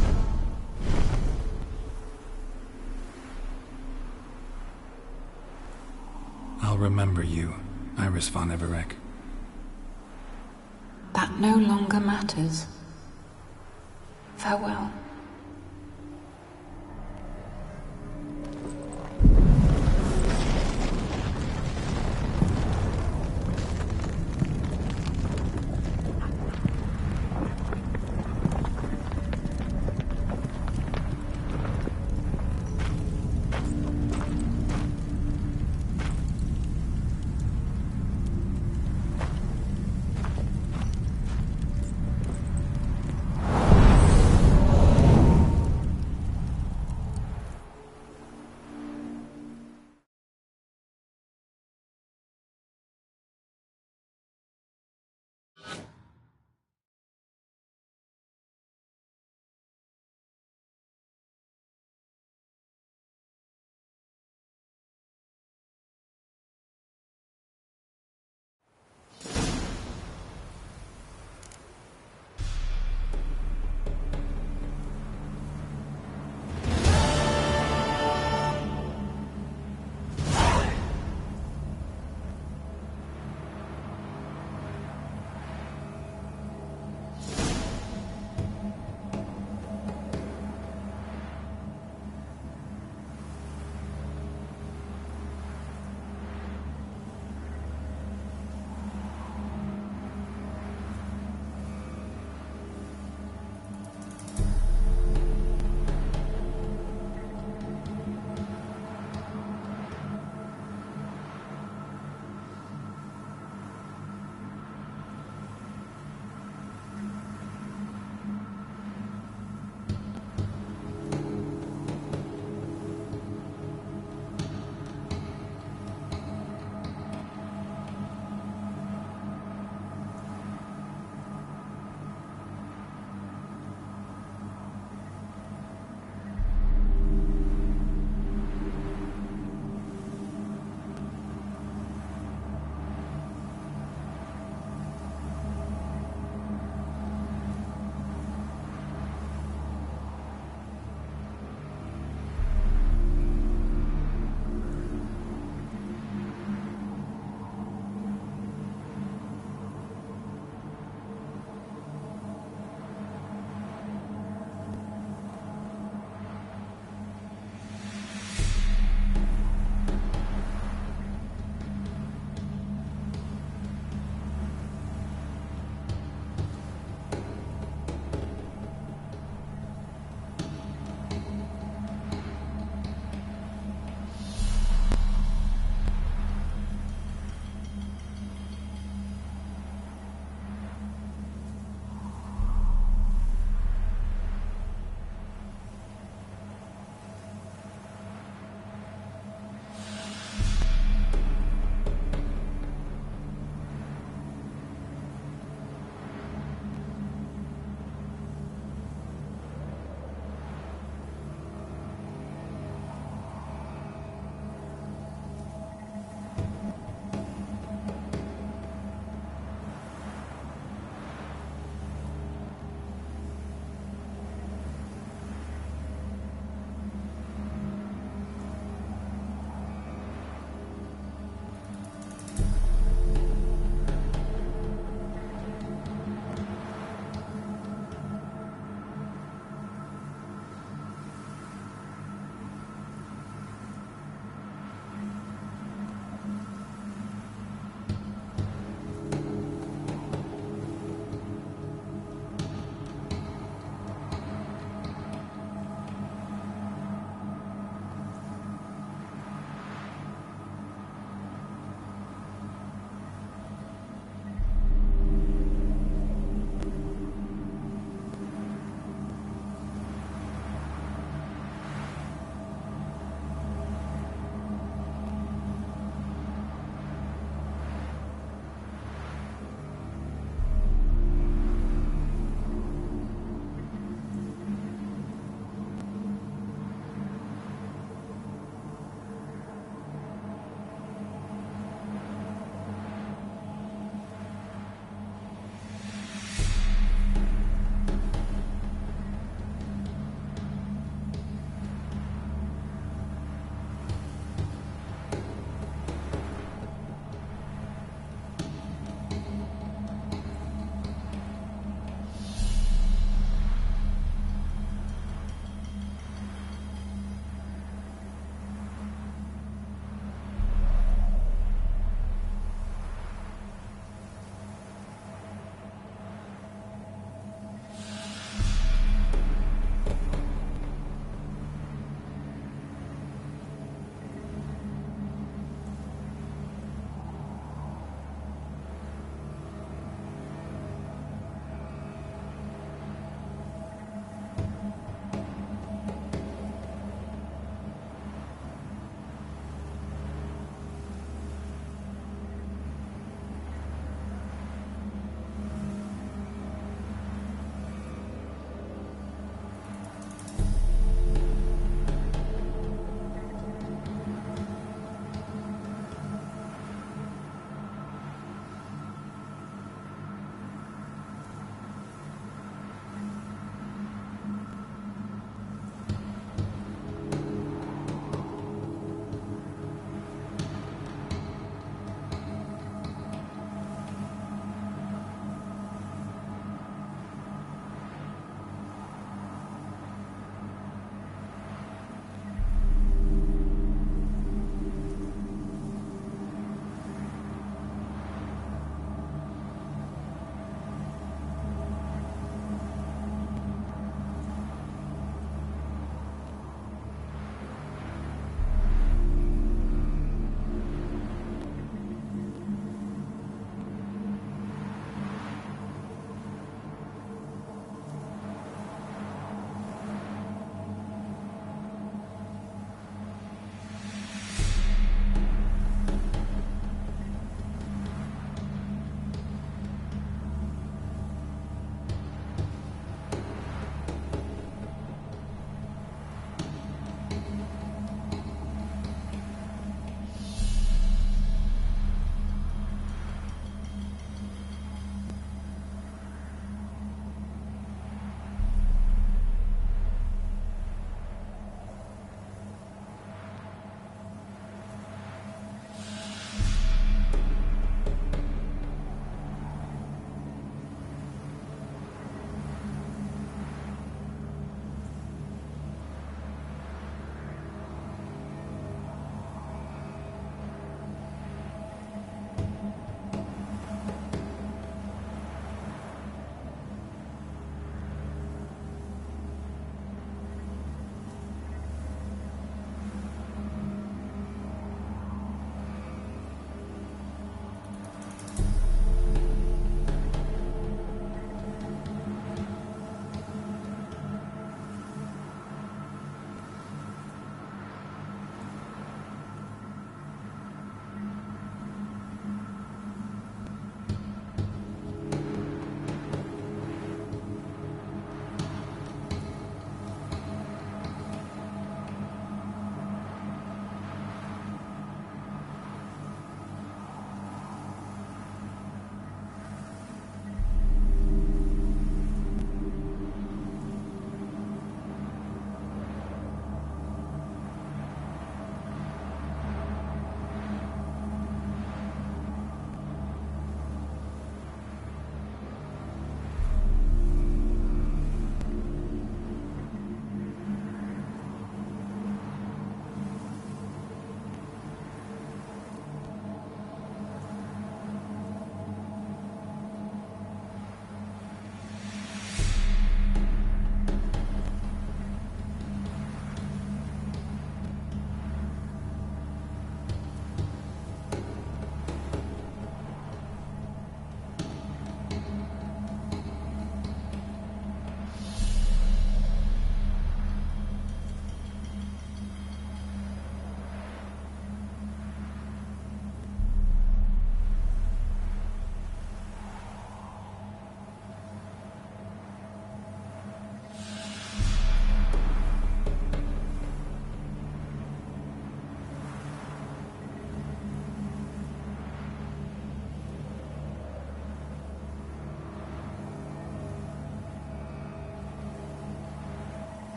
I'll remember you, Iris von Everec. That no longer matters. Farewell.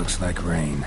Looks like rain.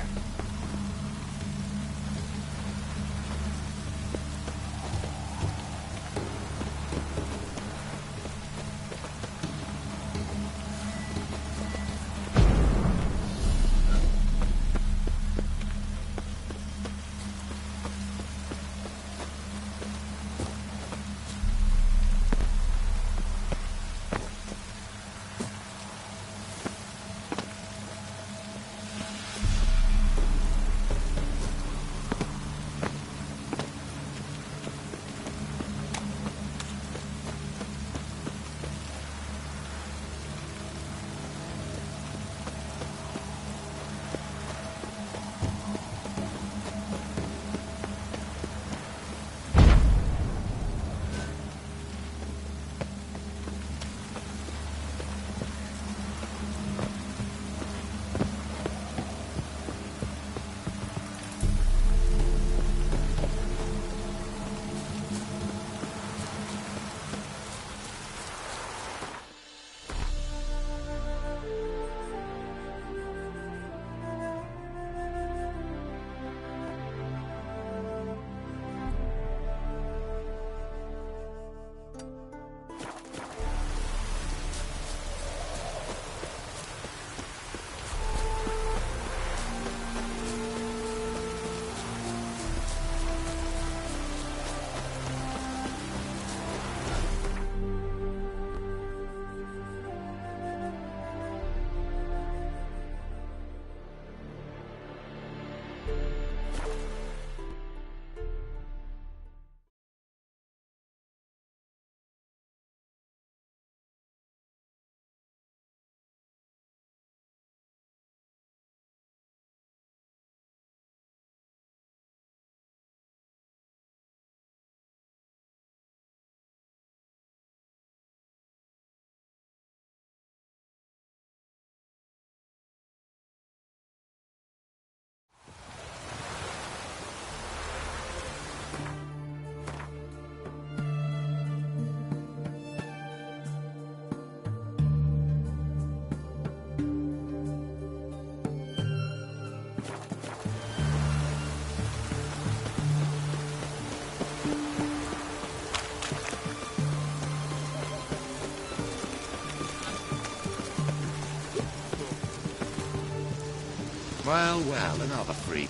Well, well, another freak.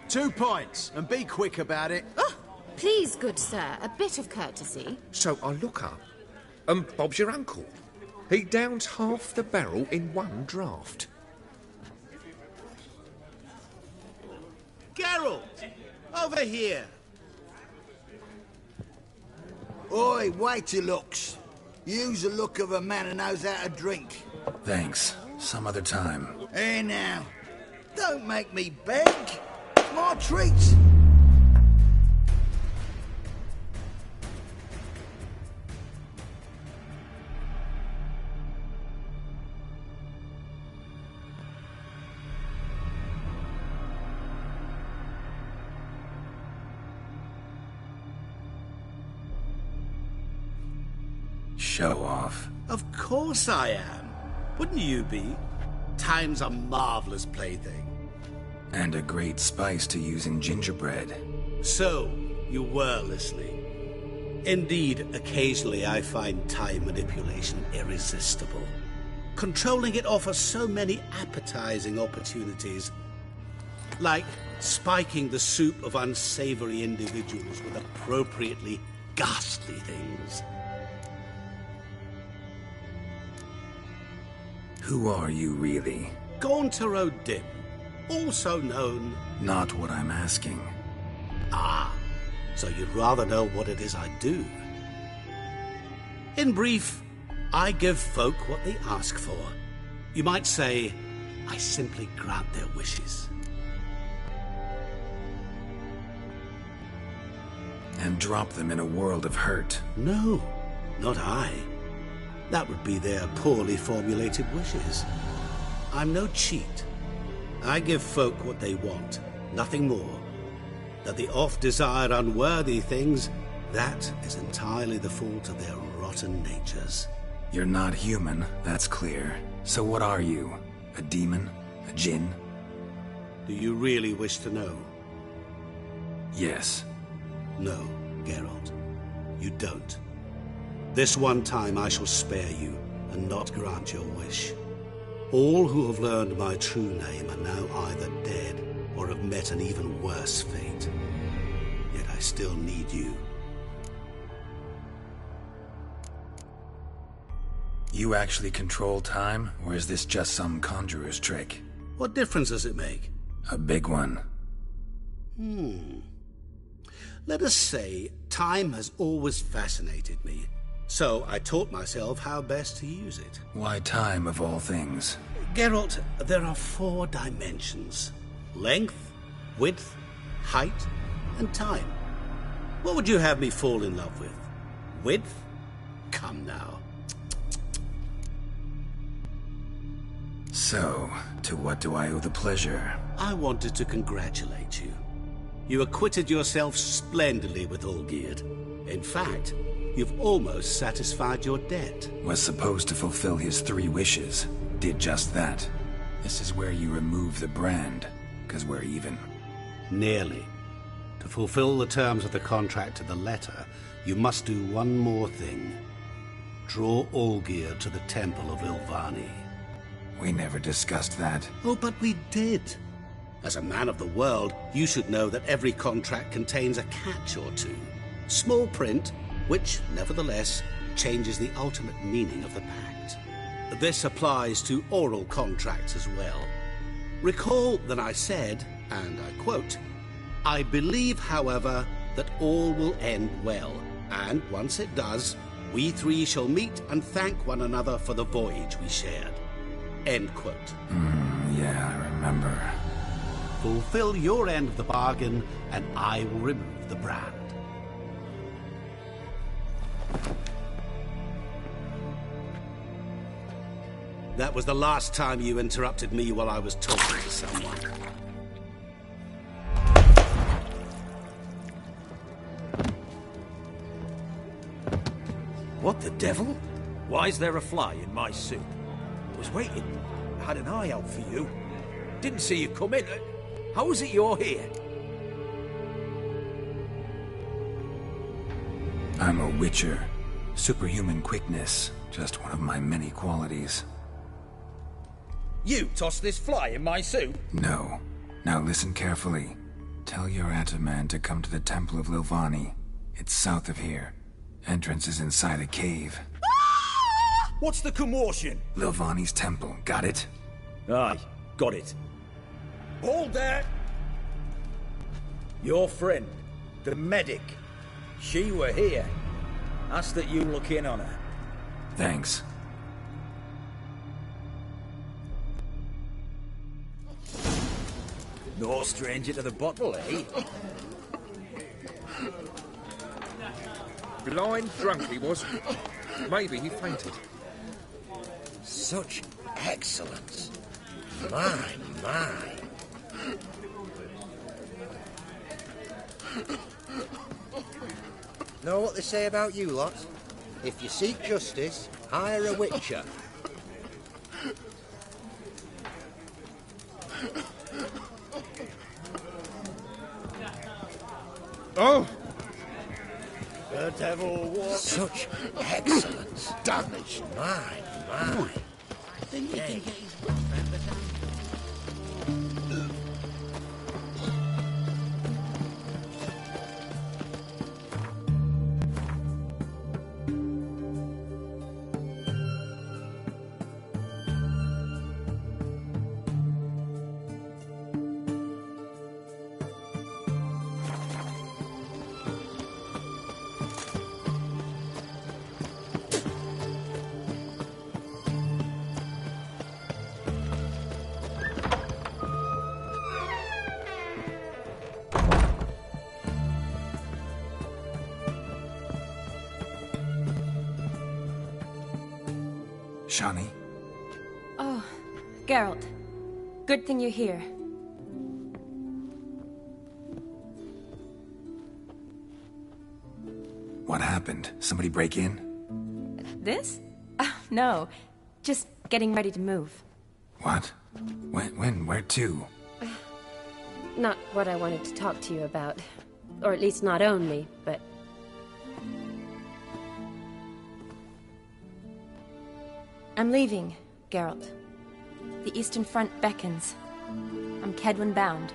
2 points, and be quick about it. Oh, please, good sir, a bit of courtesy. So I look up, and Bob's your uncle. He downs half the barrel in one draught. Geralt! Over here! Oi, wait your looks. Use the look of a man who knows how to drink. Thanks. Some other time. Here now. Don't make me beg. More treat. Show off. Of course I am. Wouldn't you be? Time's a marvelous plaything. And a great spice to use in gingerbread. So, you were listening. Indeed, occasionally I find time manipulation irresistible. Controlling it offers so many appetizing opportunities. Like spiking the soup of unsavory individuals with appropriately ghastly things. Who are you, really? Gaunter O'Dim, also known... Not what I'm asking. Ah, so you'd rather know what it is I do. In brief, I give folk what they ask for. You might say, I simply grant their wishes. And drop them in a world of hurt. No, not I. That would be their poorly formulated wishes. I'm no cheat. I give folk what they want, nothing more. That they oft desire unworthy things, that is entirely the fault of their rotten natures. You're not human, that's clear. So what are you? A demon? A djinn? Do you really wish to know? Yes. No, Geralt. You don't. This one time I shall spare you, and not grant your wish. All who have learned my true name are now either dead, or have met an even worse fate. Yet I still need you. You actually control time, or is this just some conjurer's trick? What difference does it make? A big one. Let us say, time has always fascinated me. So I taught myself how best to use it. Why time, of all things? Geralt, there are 4 dimensions. Length, width, height, and time. What would you have me fall in love with? Width? Come now. So, to what do I owe the pleasure? I wanted to congratulate you. You acquitted yourself splendidly with Olgierd. In fact, you've almost satisfied your debt. Was supposed to fulfill his 3 wishes. Did just that. This is where you remove the brand, 'cause we're even. Nearly. To fulfill the terms of the contract to the letter, you must do one more thing. Draw Olgierd to the Temple of Ilvani. We never discussed that. Oh, but we did. As a man of the world, you should know that every contract contains a catch or two. Small print, which, nevertheless, changes the ultimate meaning of the pact. This applies to oral contracts as well. Recall that I said, and I quote, "I believe, however, that all will end well, and once it does, we 3 shall meet and thank one another for the voyage we shared." End quote. Yeah, I remember. Fulfill your end of the bargain, and I will remove the brand. That was the last time you interrupted me while I was talking to someone. What the devil? Why is there a fly in my soup? I was waiting. I had an eye out for you. Didn't see you come in. How is it you're here? I'm a witcher. Superhuman quickness. Just one of my many qualities. You tossed this fly in my soup? No. Now listen carefully. Tell your Ataman to come to the Temple of Ilvani. It's south of here. Entrance is inside a cave. What's the commotion? Lilvani's temple, got it? Aye, got it. Hold there! Your friend, the medic, she were here. Ask that you look in on her. Thanks. No stranger to the bottle, eh? Blind drunk he was. Maybe he fainted. Such excellence. My. Know what they say about you lot? If you seek justice, hire a witcher. Oh! The devil walks. Such excellence. Damage. My. Think he can get his... Shani? Oh, Geralt. Good thing you're here. What happened? Somebody break in? This? No, just getting ready to move. What? When? Where to? Not what I wanted to talk to you about. Or at least not only, but... I'm leaving, Geralt. The Eastern Front beckons. I'm Kedwin bound.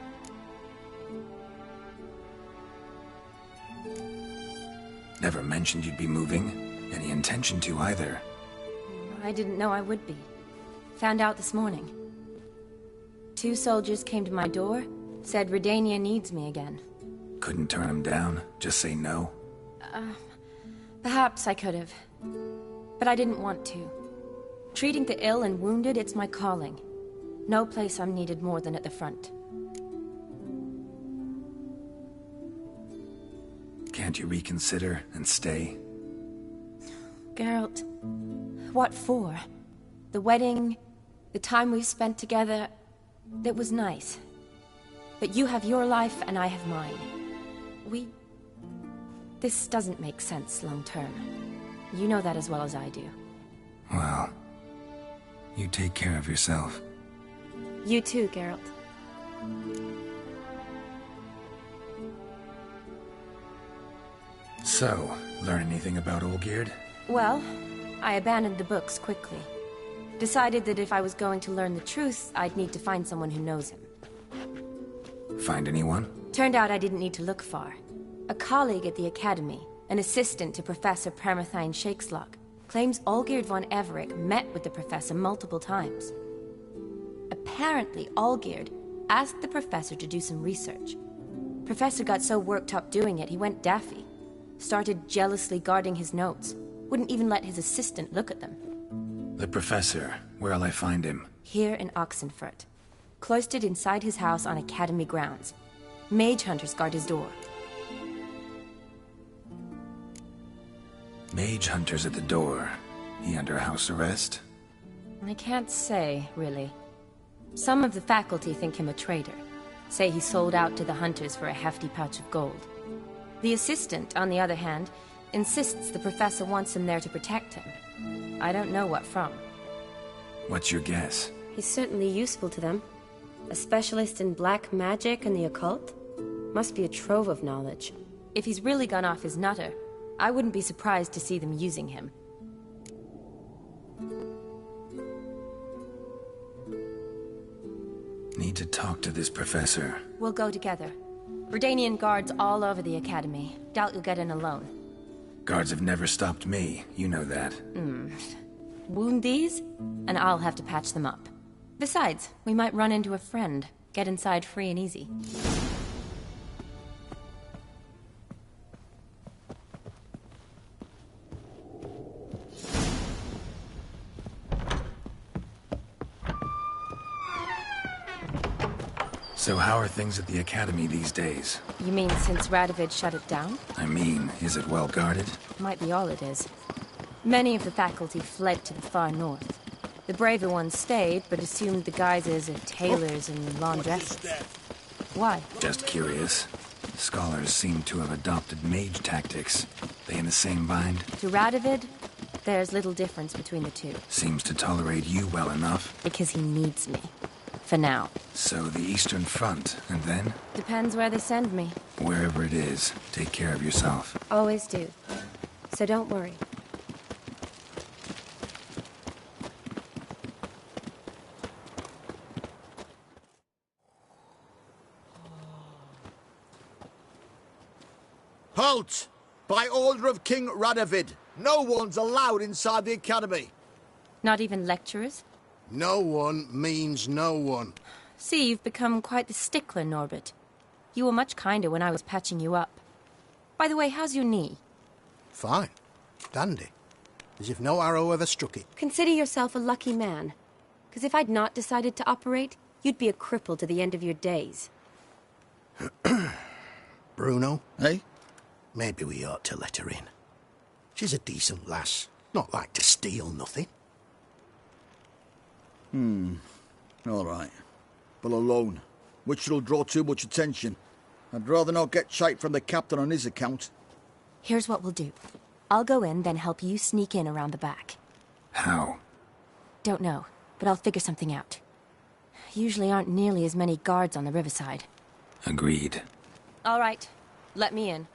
Never mentioned you'd be moving. Any intention to either. I didn't know I would be. Found out this morning. 2 soldiers came to my door, said Redania needs me again. Couldn't turn him down? Just say no? Perhaps I could have. But I didn't want to. Treating the ill and wounded, it's my calling. No place I'm needed more than at the front. Can't you reconsider and stay? Geralt, what for? The wedding, the time we've spent together, it was nice. But you have your life and I have mine. This doesn't make sense long term. You know that as well as I do. Well, you take care of yourself. You too, Geralt. So, learn anything about Olgierd? Well, I abandoned the books quickly. Decided that if I was going to learn the truth, I'd need to find someone who knows him. Find anyone? Turned out I didn't need to look far. A colleague at the Academy, an assistant to Professor Permathine Shakeslock, claims Olgierd von Everec met with the professor multiple times. Apparently, Olgierd asked the professor to do some research. Professor got so worked up doing it, he went daffy. Started jealously guarding his notes. Wouldn't even let his assistant look at them. The professor. Where'll I find him? Here in Oxenfurt. Cloistered inside his house on Academy grounds. Mage hunters guard his door. Mage hunters at the door. He under house arrest? I can't say, really. Some of the faculty think him a traitor. Say he sold out to the hunters for a hefty pouch of gold. The assistant, on the other hand, insists the professor wants him there to protect him. I don't know what from. What's your guess? He's certainly useful to them. A specialist in black magic and the occult? Must be a trove of knowledge. If he's really gone off his nutter, I wouldn't be surprised to see them using him. Need to talk to this professor. We'll go together. Redanian guards all over the Academy. Doubt you'll get in alone. Guards have never stopped me. You know that. Wound these, and I'll have to patch them up. Besides, we might run into a friend. Get inside free and easy. So how are things at the Academy these days? You mean since Radovid shut it down? I mean, is it well guarded? Might be all it is. Many of the faculty fled to the far north. The braver ones stayed, but assumed the guises of tailors and laundresses. Why? Just curious. Scholars seem to have adopted mage tactics. They in the same bind? To Radovid, there's little difference between the two. Seems to tolerate you well enough. Because he needs me. For now. So the Eastern Front, and then? Depends where they send me. Wherever it is, take care of yourself. Always do. So don't worry. Halt! By order of King Radovid, no one's allowed inside the Academy. Not even lecturers? No one means no one. See, you've become quite the stickler, Norbert. You were much kinder when I was patching you up. By the way, how's your knee? Fine. Dandy. As if no arrow ever struck it. Consider yourself a lucky man. Because if I'd not decided to operate, you'd be a cripple to the end of your days. Bruno, eh? Maybe we ought to let her in. She's a decent lass. Not like to steal nothing. All right. But alone, which will draw too much attention. I'd rather not get shite from the captain on his account. Here's what we'll do. I'll go in, then help you sneak in around the back. How? Don't know, but I'll figure something out. Usually aren't nearly as many guards on the riverside. Agreed. All right, let me in.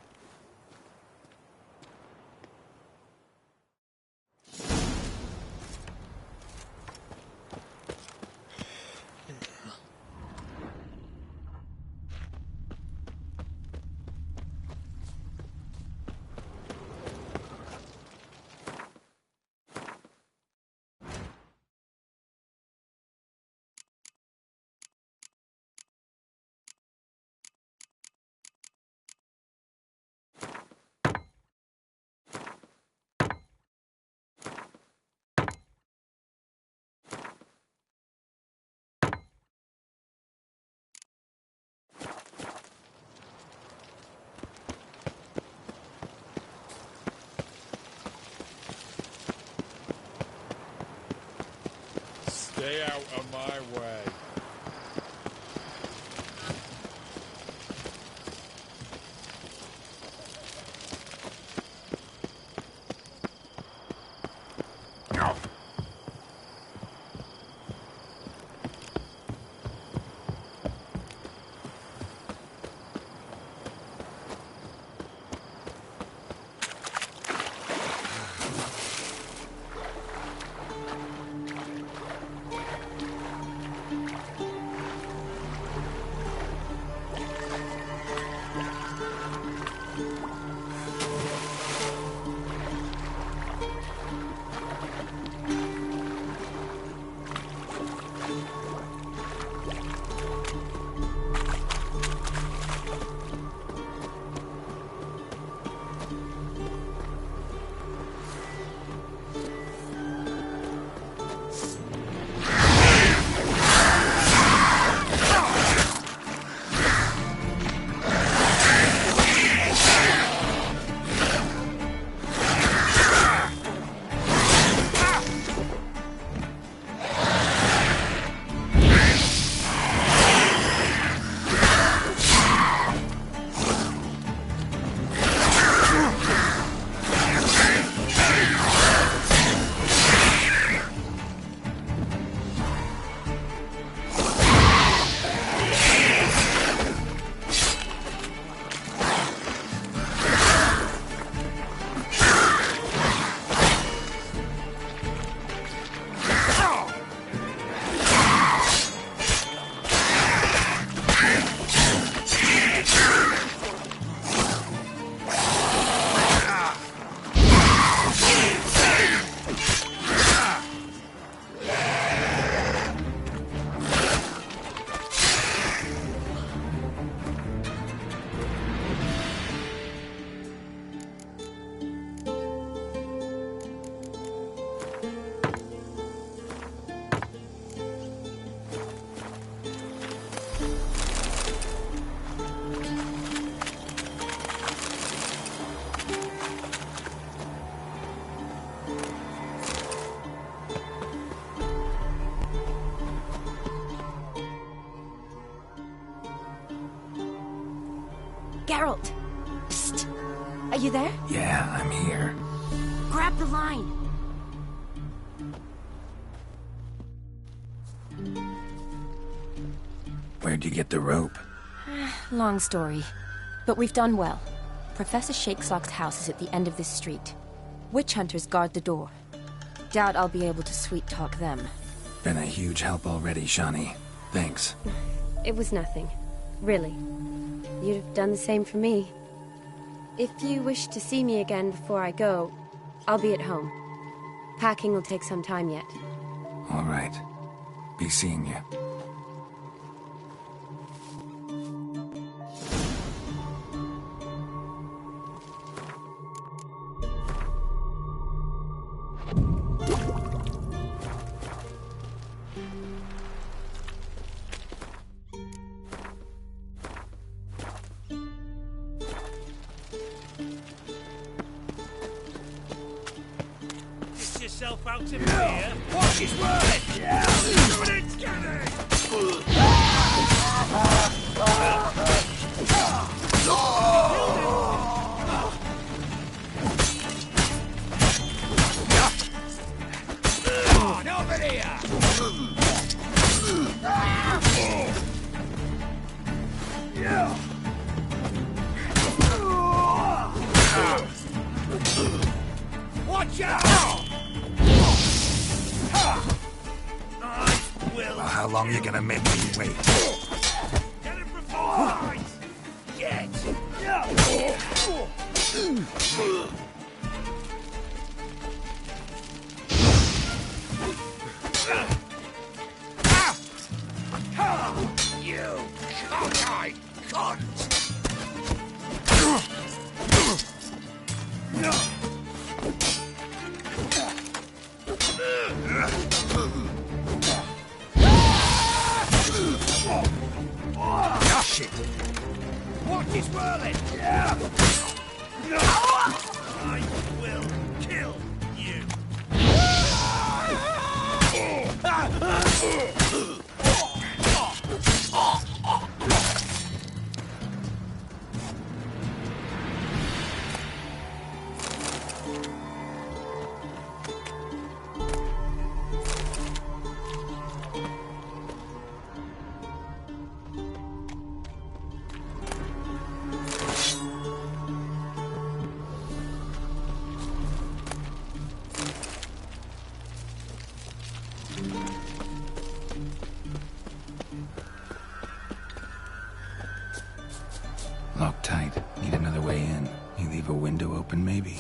Stay out of my way. Geralt! Psst! Are you there? Yeah, I'm here. Grab the line! Where'd you get the rope? Long story. But we've done well. Professor Shakeslock's house is at the end of this street. Witch hunters guard the door. Doubt I'll be able to sweet-talk them. Been a huge help already, Shani. Thanks. It was nothing. Really. You'd have done the same for me. If you wish to see me again before I go, I'll be at home. Packing will take some time yet. All right. Be seeing you. Yourself out of here. Watch his word! Yeah. how long you're gonna make me wait. Get him from both sides! Get! You cockeyed cunt! Shit! What is whirling? I will kill you! Locked tight. Need another way in. You leave a window open, maybe?